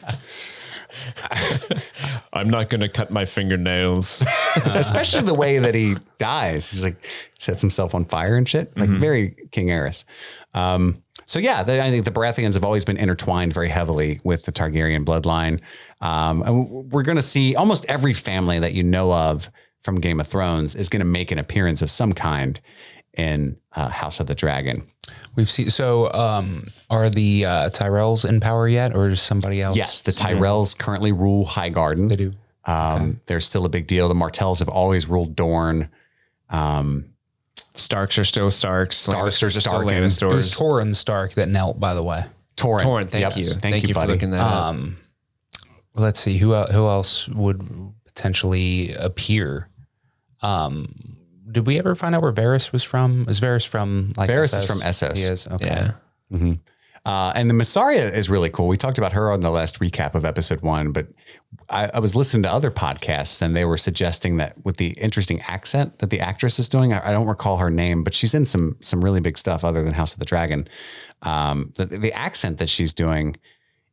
I'm not going to cut my fingernails. Especially the way that he dies. He's like sets himself on fire and shit. Like very King Aerys. So yeah, I think the Baratheons have always been intertwined very heavily with the Targaryen bloodline. And we're going to see almost every family that you know of from Game of Thrones is going to make an appearance of some kind in House of the Dragon. We've seen. So, are the Tyrells in power yet, or is somebody else? Yes, the Tyrells currently rule Highgarden. They do. They're still a big deal. The Martells have always ruled Dorne. Starks are still Starks. Starks are Stark. It was Torrhen Stark that knelt, by the way. Torrhen, thank you. Thank you, for buddy. looking that up. Let's see who else would potentially appear. Did we ever find out where Varys was from? Is Varys from like Varys Essos? is from Essos. He is. Okay. Yeah. Mm-hmm. And the Mysaria is really cool. We talked about her on the last recap of episode 1, but I was listening to other podcasts and they were suggesting that with the interesting accent that the actress is doing, I don't recall her name, but she's in some really big stuff other than House of the Dragon. The accent that she's doing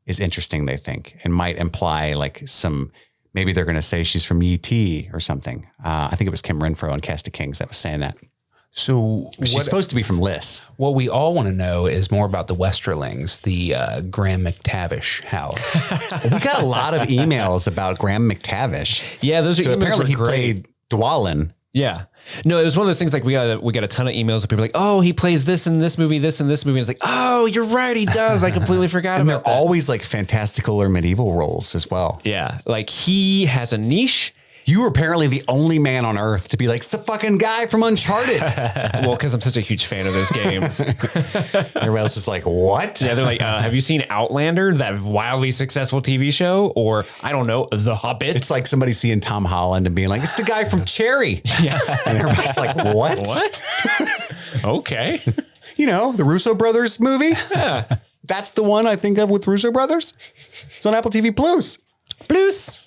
is interesting, they think, and might imply like maybe they're going to say she's from E.T. or something. I think it was Kim Renfro on Cast of Kings that was saying that. So she's supposed to be from Lys. What we all want to know is more about the Westerlings, the Graham McTavish house. We got a lot of emails about Graham McTavish. Yeah, those so emails apparently were he great. played Dwalin. Yeah. No, it was one of those things like we got a ton of emails of people like, oh, he plays this in this movie, this in this movie. And it's like, oh, you're right, he does. I completely forgot and about they're that. always like fantastical or medieval roles as well. Yeah. Like he has a niche. You were apparently the only man on earth to be like, it's the fucking guy from Uncharted. Well, because I'm such a huge fan of those games. Everybody else is like, what? Yeah, they're like, have you seen Outlander, that wildly successful TV show? Or, I don't know, The Hobbit? It's like somebody seeing Tom Holland and being like, it's the guy from Cherry. Yeah. And everybody's like, what? What? Okay. You know, the Russo Brothers movie? Yeah. That's the one I think of with Russo Brothers. It's on Apple TV Plus. Blues.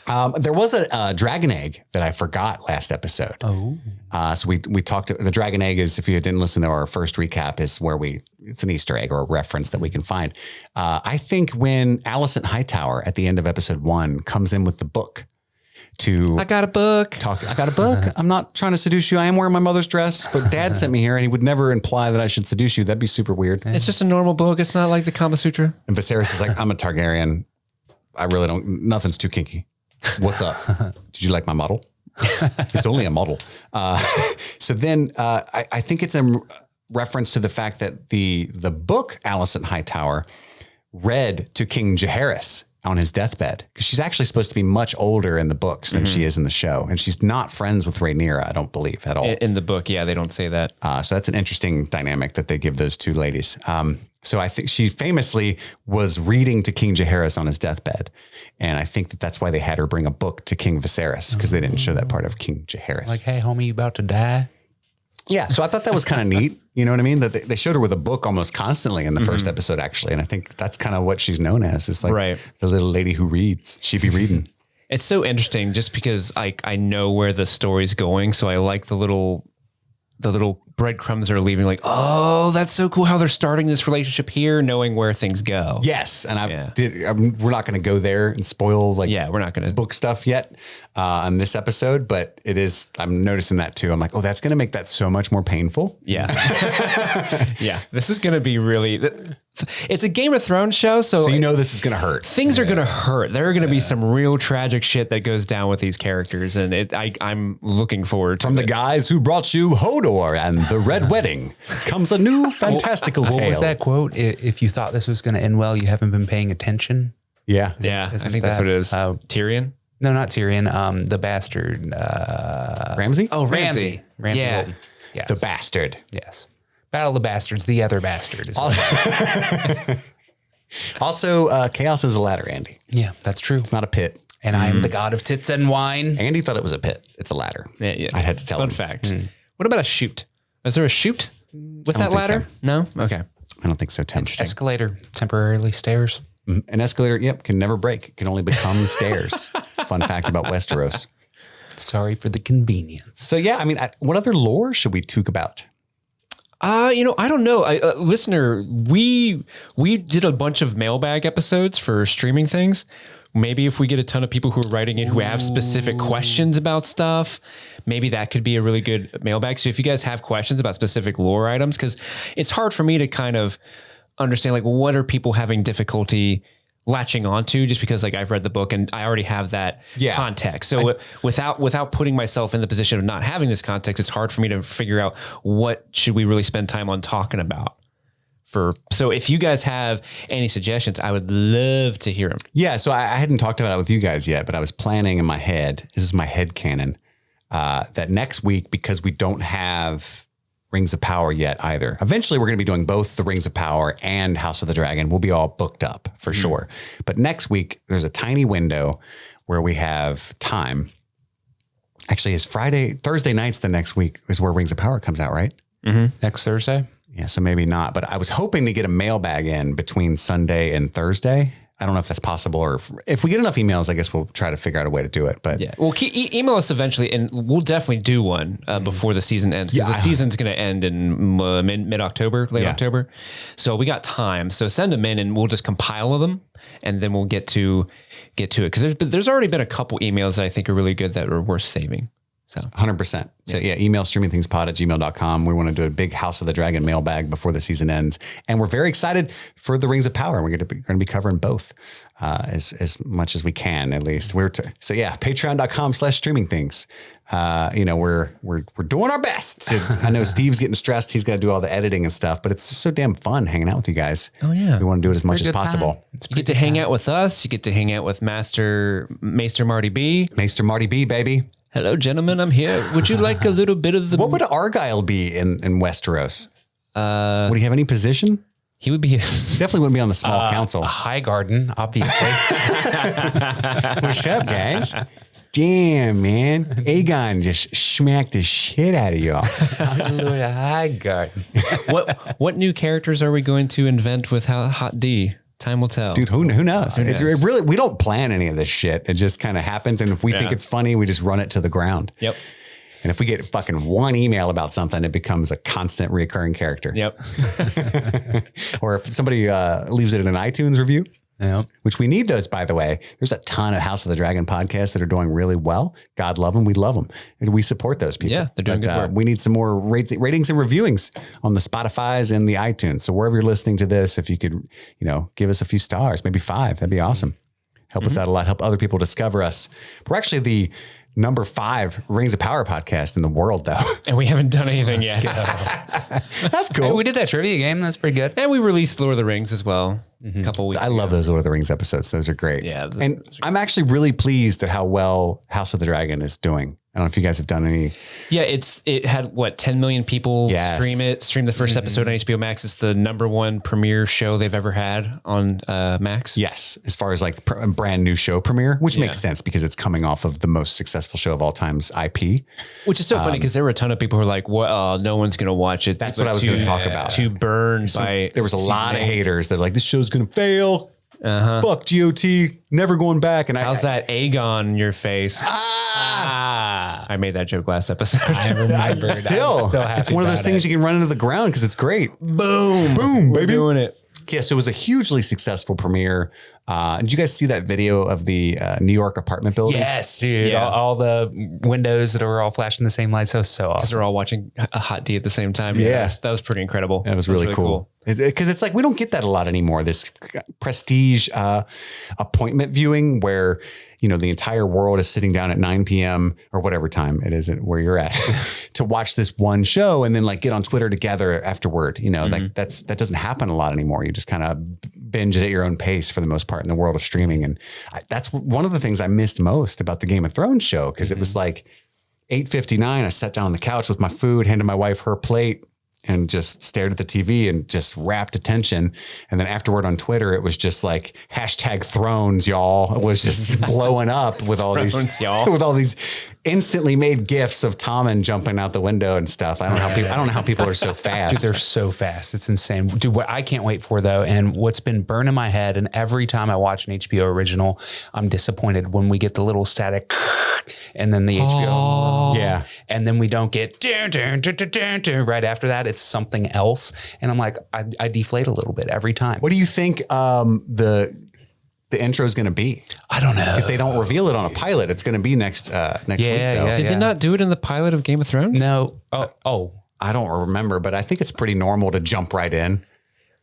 There was a dragon egg that I forgot last episode. Oh. So we talked, the dragon egg is, if you didn't listen to our first recap, is where it's an Easter egg or a reference that we can find. I think when Alicent Hightower at the end of episode 1 comes in with the book I got a book. I got a book. I'm not trying to seduce you. I am wearing my mother's dress, but Dad sent me here and he would never imply that I should seduce you. That'd be super weird. It's just a normal book. It's not like the Kama Sutra. And Viserys is like, I'm a Targaryen. I really don't, nothing's too kinky. What's up? Did you like my model? It's only a model. So then I think it's a reference to the fact that the book Alicent Hightower read to King Jaehaerys on his deathbed, because she's actually supposed to be much older in the books than she is in the show. And she's not friends with Rhaenyra, I don't believe, at all. In the book, yeah, they don't say that. So that's an interesting dynamic that they give those two ladies. So I think she famously was reading to King Jaehaerys on his deathbed. And I think that that's why they had her bring a book to King Viserys, because they didn't show that part of King Jaehaerys. Like, hey, homie, you about to die? Yeah. So I thought that was kind of neat. You know what I mean? That they showed her with a book almost constantly in the first episode, actually. And I think that's kind of what she's known as. It's like the little lady who reads. She be reading. It's so interesting just because I know where the story's going. So I like the little breadcrumbs are leaving, like, oh, that's so cool how they're starting this relationship here, knowing where things go. Yes. And we're not going to go there and spoil we're not going to book stuff yet on this episode, but it is, I'm noticing that too. I'm like, oh, that's going to make that so much more painful. Yeah. Yeah. This is going to be really, it's a Game of Thrones show. So you know, this is going to hurt. Things are going to hurt. There are going to be some real tragic shit that goes down with these characters. And I'm looking forward to From the guys who brought you Hodor and the Red Wedding comes a new fantastical tale. What was that quote? If you thought this was going to end well, you haven't been paying attention. Yeah. I think that's what it is. Tyrion? No, not Tyrion. The bastard. Ramsay? Oh, Ramsay. Yeah. Bolton. Yes. The bastard. Yes. Battle of the Bastards, the other bastard. Is Also, chaos is a ladder, Andy. Yeah, that's true. It's not a pit. And I am the god of tits and wine. Andy thought it was a pit. It's a ladder. Yeah. I had to tell him. Fun fact. What about a chute? Is there a chute with that ladder? So. No? Okay. I don't think so, Tim. Escalator, temporarily stairs. An escalator, can never break. It can only become stairs. Fun fact about Westeros. Sorry for the convenience. So yeah, I mean, what other lore should we talk about? I don't know. Listener, we did a bunch of mailbag episodes for streaming things. Maybe if we get a ton of people who are writing in who have specific questions about stuff, maybe that could be a really good mailbag. So if you guys have questions about specific lore items, because it's hard for me to kind of understand, like, what are people having difficulty latching onto, just because like I've read the book and I already have that context. So without putting myself in the position of not having this context, it's hard for me to figure out what should we really spend time on talking about. So if you guys have any suggestions, I would love to hear them. Yeah. So I hadn't talked about it with you guys yet, but I was planning in my head, this is my head canon, that next week, because we don't have Rings of Power yet either. Eventually we're going to be doing both the Rings of Power and House of the Dragon. We'll be all booked up for sure. But next week there's a tiny window where we have time. Actually, it's Thursday nights the next week is where Rings of Power comes out, right? Next Thursday? Yeah, so maybe not. But I was hoping to get a mailbag in between Sunday and Thursday. I don't know if that's possible, or if we get enough emails, I guess we'll try to figure out a way to do it. But yeah, well, email us eventually, and we'll definitely do one before the season ends. Because the season's going to end in mid-October, late October. So we got time. So send them in, and we'll just compile them, and then we'll get to it. Because there's already been a couple emails that I think are really good that are worth saving. So 100%. So email streamingthingspod@gmail.com. We want to do a big House of the Dragon mailbag before the season ends. And we're very excited for the Rings of Power. We're going to be covering both as much as we can, at least. Patreon.com/streamingthings. We're doing our best. I know Steve's getting stressed. He's got to do all the editing and stuff, but it's just so damn fun hanging out with you guys. Oh yeah. We want to do it as much as possible. You get to hang out with us. You get to hang out with Maester Marty B. Maester Marty B, baby. Hello, gentlemen. I'm here. Would you like a little bit of the... What would Argyle be in Westeros? Would he have any position? He would be... Definitely wouldn't be on the small council. High Garden, obviously. What's up, guys? Damn, man. Aegon just smacked the shit out of y'all. High Garden. What new characters are we going to invent with Hot D? Time will tell. Dude, who knows? It really, we don't plan any of this shit. It just kind of happens. And if we think it's funny, we just run it to the ground. Yep. And if we get fucking one email about something, it becomes a constant reoccurring character. Yep. Or if somebody leaves it in an iTunes review, which we need those, by the way. There's a ton of House of the Dragon podcasts that are doing really well. God love them. We love them. And we support those people. Yeah, they're doing good work. We need some more ratings and reviewings on the Spotify's and the iTunes. So wherever you're listening to this, if you could, give us a few stars, maybe 5, that'd be awesome. Help us out a lot. Help other people discover us. We're actually number 5 Rings of Power podcast in the world, though. And we haven't done anything yet. That's cool. Hey, we did that trivia game. That's pretty good. And we released Lord of the Rings as well a couple weeks I ago. love those Lord of the Rings episodes. Those are great. Yeah, and I'm actually really pleased at how well House of the Dragon is doing. I don't know if you guys have done any. Yeah, it had 10 million people stream the first episode on HBO Max. It's the #1 premiere show they've ever had on Max. Yes, as far as like a brand new show premiere, which makes sense because it's coming off of the most successful show of all time's IP. Which is so funny because there were a ton of people who were like, well, no one's going to watch it. That's what I was going to talk about. Too burned by. There was a lot of haters that are like, this show's going to fail. Fuck GOT, never going back. And how's that Aegon in your face? I made that joke last episode. I remember. Still it's one of those things you can run into the ground because it's great. Boom, We're baby. doing it. Yeah, so it was a hugely successful premiere. Did you guys see that video of the New York apartment building? Yes, dude. Yeah. All the windows that were all flashing the same lights. That was so awesome. They're all watching a hot tea at the same time. Yeah. That was pretty incredible. That was really cool. Because it's like we don't get that a lot anymore. This prestige appointment viewing where, you know, the entire world is sitting down at 9 p.m. or whatever time it is where you're at to watch this one show and then like get on Twitter together afterward. You know, like that doesn't happen a lot anymore. You just kind of binge it at your own pace for the most part in the world of streaming. And that's one of the things I missed most about the Game of Thrones show because it was like 8:59. I sat down on the couch with my food, handed my wife her plate, and just stared at the TV and just wrapped attention. And then afterward on Twitter, it was just like #Thrones, y'all. It was just blowing up with all these instantly made GIFs of Tommen jumping out the window and stuff. I don't know how people are so fast. Dude, they're so fast. It's insane. Dude, what I can't wait for though, and what's been burning my head, and every time I watch an HBO original, I'm disappointed when we get the little static and then the HBO. Yeah. And then we don't get right after that. It's something else. And I'm like, I deflate a little bit every time. What do you think the intro is going to be? I don't know. Because they don't reveal it on a pilot. It's going to be next week, though. Yeah. Did they not do it in the pilot of Game of Thrones? No. Oh. I don't remember, but I think it's pretty normal to jump right in.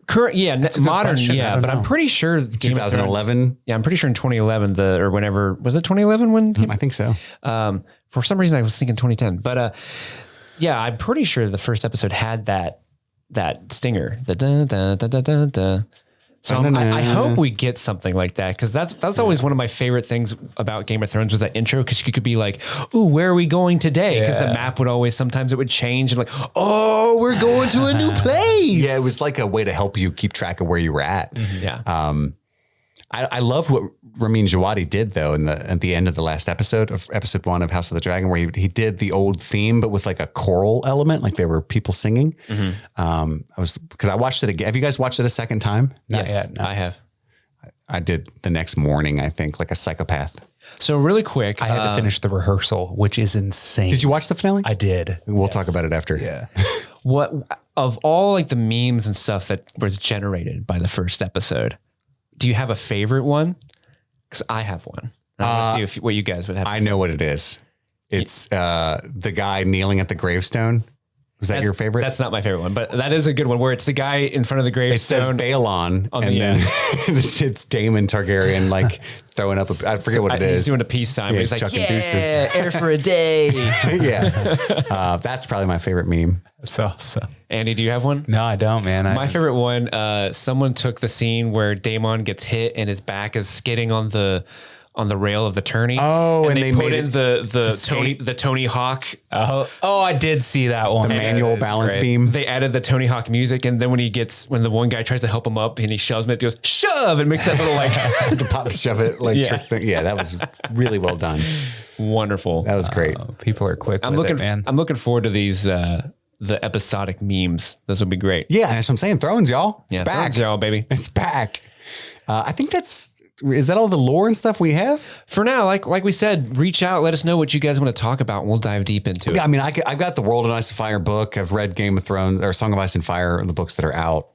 Current, modern, question. I don't but know. I'm pretty sure 2011. I'm pretty sure in 2011, or whenever, was it 2011 when? I think so. For some reason I was thinking 2010, but yeah, I'm pretty sure the first episode had that stinger, the da da da da da da. So I hope we get something like that because that's always one of my favorite things about Game of Thrones was that intro because you could be like, "Ooh, where are we going today?" Because the map would always sometimes it would change and like, "Oh, we're going to a new place." Yeah, it was like a way to help you keep track of where you were at. Yeah. I love what Ramin Djawadi did though at the end of the last episode of episode 1 of House of the Dragon, where he did the old theme but with like a choral element, like there were people singing. Because I watched it again. Have you guys watched it a second time? Yes, no. I have. I did the next morning, I think, like a psychopath. So really quick, I had to finish the rehearsal, which is insane. Did you watch the finale? I did. We'll talk about it after. Yeah. What of all like the memes and stuff that was generated by the first episode? Do you have a favorite one? Because I have one. I want to see what you guys would have. I know what it is. It's the guy kneeling at the gravestone. Was that your favorite? That's not my favorite one, but that is a good one where it's the guy in front of the gravestone. It says Balon, and then it's Daemon Targaryen like throwing up. I forget what it is. He's doing a peace sign. Yeah, He's like, chucking yeah, deuces. air for a day. Yeah, that's probably my favorite meme. That's awesome. Andy, do you have one? No, I don't, man. My favorite one, someone took the scene where Daemon gets hit and his back is skidding on the rail of the tourney. Oh, and they they put made in the Tony Hawk. Oh, I did see that one. The manual balance beam. They added the Tony Hawk music, and then when the one guy tries to help him up and he shoves him, it goes shove and makes that little like the pop shove it like trick thing. Yeah, that was really well done. Wonderful. That was great. People are quick. I'm looking forward to these the episodic memes. Those would be great. Yeah, that's what I'm saying. Thrones, y'all. It's back. Thrones, y'all, baby. It's back. I think is that all the lore and stuff we have? For now, like we said, reach out, let us know what you guys want to talk about, and we'll dive deep into it. Yeah, I mean, I've got the World of Ice and Fire book. I've read Game of Thrones or Song of Ice and Fire, the books that are out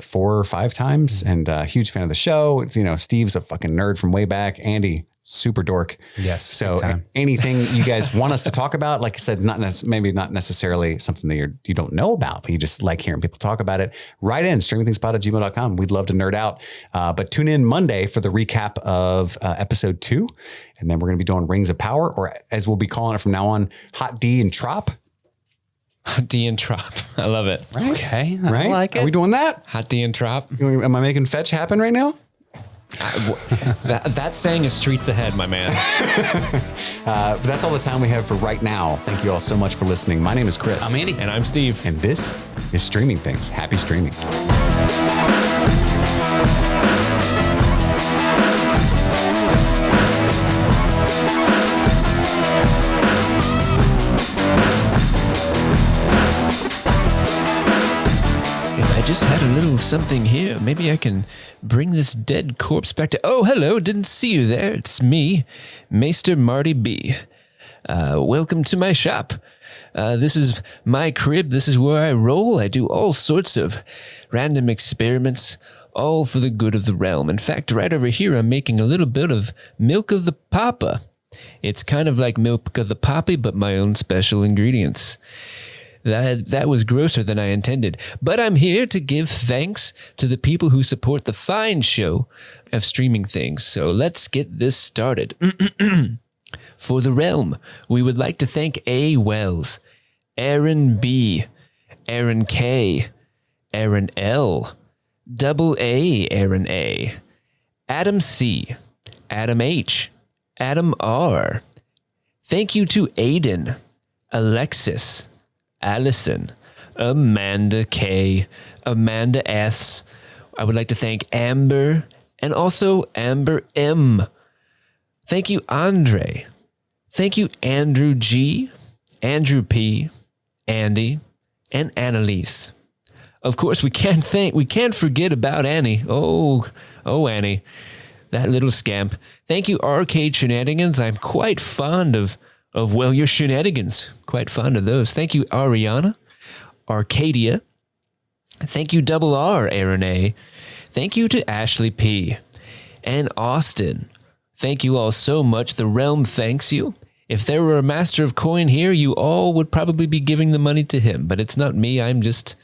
4 or 5 times, and huge fan of the show. It's, Steve's a fucking nerd from way back. Andy, super dork. Yes, So big time. anything you guys want us to talk about, like I said, maybe not necessarily something that you don't know about, but you just like hearing people talk about it, write in streamingthingspod@gmail.com. We'd love to nerd out. But tune in Monday for the recap of episode 2. And then we're going to be doing Rings of Power, or as we'll be calling it from now on, Hot D and Trop. Hot D and Trop. I love it. Right? Okay. Right? I like it. Are we doing that? Hot D and Trop. Am I making fetch happen right now? That saying is streets ahead, my man. But that's all the time we have for right now. Thank you all so much for listening. My name is Chris. I'm Andy. And I'm Steve. And this is Streaming Things. Happy streaming. I just had a little something here. Maybe I can bring this dead corpse back to... Oh, hello. Didn't see you there. It's me, Maester Marty B. Welcome to my shop. This is my crib. This is where I roll. I do all sorts of random experiments, all for the good of the realm. In fact, right over here, I'm making a little bit of milk of the papa. It's kind of like milk of the poppy, but my own special ingredients. That was grosser than I intended. But I'm here to give thanks to the people who support the fine show of Streaming Things. So let's get this started. For the realm, we would like to thank A. Wells, Aaron B., Aaron K., Aaron L., Double A. Aaron A., Adam C., Adam H., Adam R. Thank you to Aiden, Alexis, Allison, Amanda K., Amanda S. I would like to thank Amber and also Amber M. Thank you, Andre. Thank you, Andrew G., Andrew P., Andy, and Annalise. Of course, we can't forget about Annie. Oh, Annie, that little scamp. Thank you, Arcade Shenanigans. I'm quite fond of your shenanigans. Quite fond of those. Thank you, Ariana, Arcadia. Thank you, Double R, Aaron A. Thank you to Ashley P. and Austin. Thank you all so much. The realm thanks you. If there were a master of coin here, you all would probably be giving the money to him, but it's not me. I'm just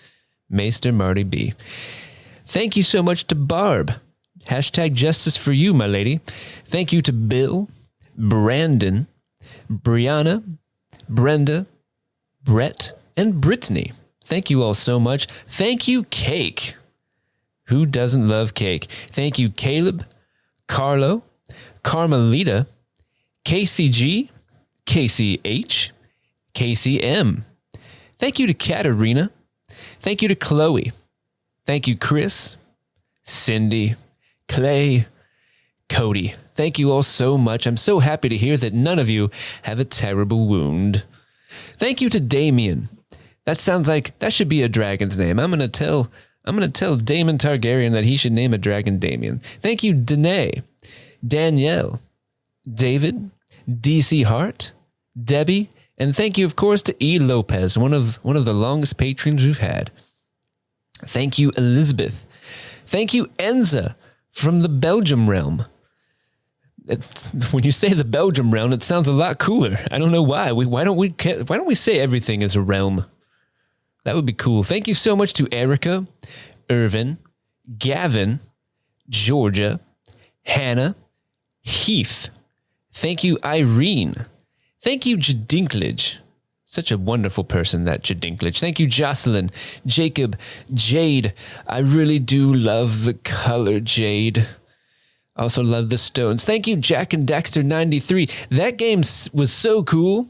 Maester Marty B. Thank you so much to Barb. Hashtag justice for you, my lady. Thank you to Bill, Brandon, Brianna, Brenda, Brett, and Brittany. Thank you all so much. Thank you, Cake. Who doesn't love cake? Thank you, Caleb, Carlo, Carmelita, KCG, KCH, KCM. Thank you to Katarina. Thank you to Chloe. Thank you, Chris, Cindy, Clay, Cody. Thank you all so much. I'm so happy to hear that none of you have a terrible wound. Thank you to Damien. That sounds like that should be a dragon's name. I'm gonna tell Daemon Targaryen that he should name a dragon Damien. Thank you, Danae, Danielle, David, DC Hart, Debbie, and thank you, of course, to E. Lopez, one of the longest patrons we've had. Thank you, Elizabeth. Thank you, Enza, from the Belgium realm. When you say the Belgium realm, it sounds a lot cooler. I don't know why. Why don't we say everything is a realm? That would be cool. Thank you so much to Erica, Irvin, Gavin, Georgia, Hannah, Heath. Thank you, Irene. Thank you, Jadinklage. Such a wonderful person, that Jadinklage. Thank you, Jocelyn, Jacob, Jade. I really do love the color Jade. Also love the stones. Thank you, Jack and Daxter 93. That game was so cool.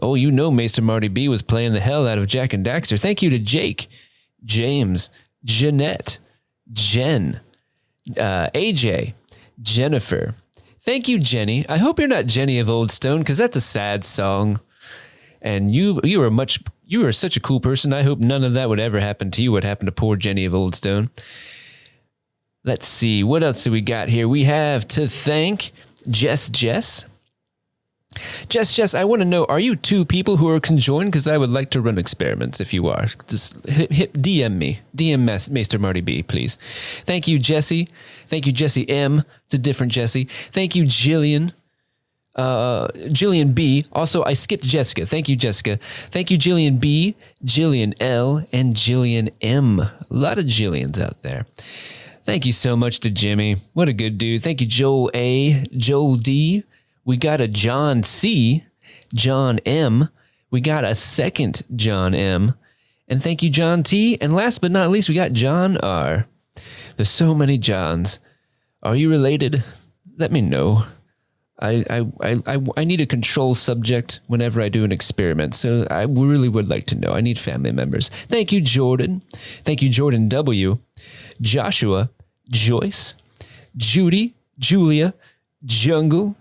Oh, you know Maester Marty B was playing the hell out of Jack and Daxter. Thank you to Jake, James, Jeanette, Jen, AJ, Jennifer. Thank you, Jenny. I hope you're not Jenny of Old Stone, because that's a sad song. And you are such a cool person. I hope none of that would ever happen to you, what happened to poor Jenny of Old Stone. Let's see, what else do we got here? We have to thank Jess, Jess, I want to know, are you two people who are conjoined? Because I would like to run experiments if you are. Just hit DM me. DM Maester Marty B, please. Thank you, Jesse. Thank you, Jesse M. It's a different Jesse. Thank you, Jillian. Jillian B. Also, I skipped Jessica. Thank you, Jessica. Thank you, Jillian B, Jillian L, and Jillian M. A lot of Jillians out there. Thank you so much to Jimmy. What a good dude. Thank you, Joel A, Joel D. We got a John C, John M. We got a second John M. And thank you, John T. And last but not least, we got John R. There's so many Johns. Are you related? Let me know. I need a control subject whenever I do an experiment. So I really would like to know. I need family members. Thank you, Jordan. Thank you, Jordan W. Joshua, Joyce, Judy, Julia, Jungle.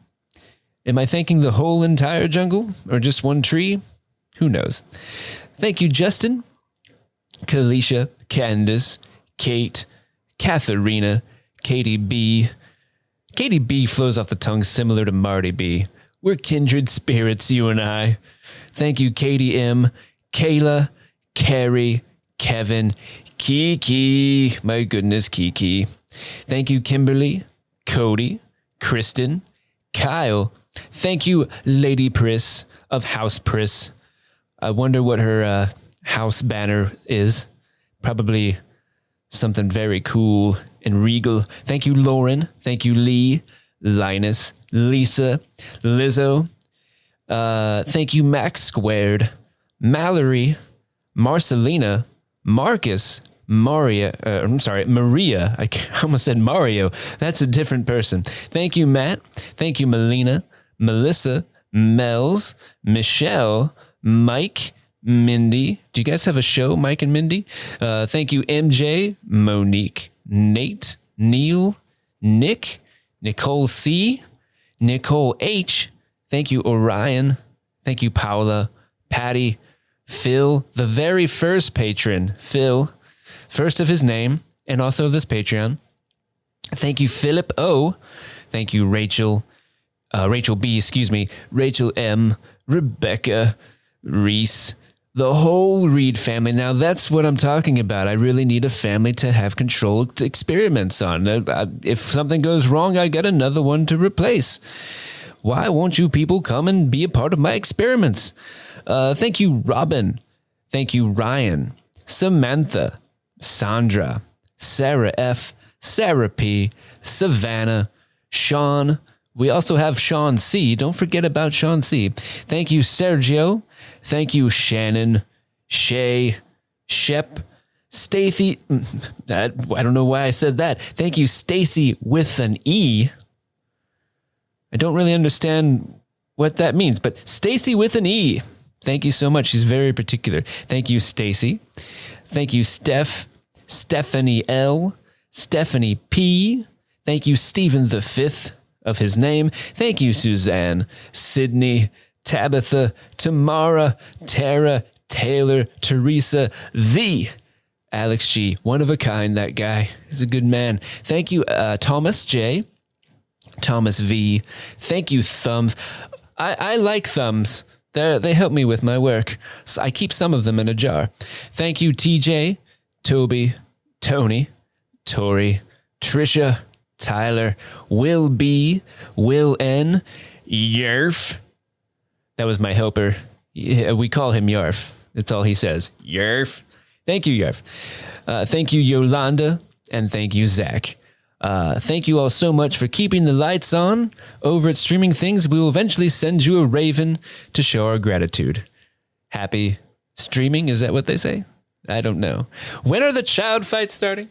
Am I thanking the whole entire jungle or just one tree? Who knows? Thank you, Justin, Kalisha, Candace, Kate, Katharina, Katie B. Katie B flows off the tongue similar to Marty B. We're kindred spirits, you and I. Thank you, Katie M, Kayla, Carrie, Kevin, Kiki. My goodness, Kiki. Thank you, Kimberly, Cody, Kristen, Kyle. Thank you, Lady Priss of House Priss. I wonder what her house banner is. Probably something very cool and regal. Thank you, Lauren. Thank you, Lee, Linus, Lisa, Lizzo. Thank you, Max Squared, Mallory, Marcelina, Marcus, Maria. I almost said Mario. That's a different person. Thank you, Matt. Thank you, Melina, Melissa, Mels, Michelle, Mike, Mindy. Do you guys have a show, Mike and Mindy? Thank you, MJ, Monique, Nate, Neil, Nick, Nicole C, Nicole H. Thank you, Orion. Thank you, Paula, Patty, Phil, the very first patron, Phil, first of his name, and also of this Patreon. Thank you, Philip O. Thank you, Rachel B, Rachel M, Rebecca, Reese, the whole Reed family. Now that's what I'm talking about. I really need a family to have controlled experiments on. If something goes wrong, I got another one to replace. Why won't you people come and be a part of my experiments? Thank you, Robin. Thank you, Ryan, Samantha, Sandra, Sarah F, Sarah P, Savannah, Sean. We also have Sean C. Don't forget about Sean C. Thank you, Sergio. Thank you, Shannon, Shay, Shep, Stacy. I don't know why I said that. Thank you, Stacy with an E. I don't really understand what that means, but Stacy with an E. Thank you so much. She's very particular. Thank you, Stacy. Thank you, Stephanie L, Stephanie P. Thank you, Stephen the Fifth of his name. Thank you, Suzanne, Sydney, Tabitha, Tamara, Tara, Taylor, Teresa, the Alex G. One of a kind, that guy. He's a good man. Thank you, Thomas J, Thomas V. Thank you, Thumbs. I like Thumbs. They help me with my work. So I keep some of them in a jar. Thank you, TJ, Toby, Tony, Tori, Trisha, Tyler, Will B, Will N, Yerf. That was my helper. Yeah, we call him Yarf. That's all he says. Yerf. Thank you, Yarf. Thank you, Yolanda. And thank you, Zach. Thank you all so much for keeping the lights on. Over at Streaming Things, we will eventually send you a raven to show our gratitude. Happy streaming, is that what they say? I don't know. When are the child fights starting?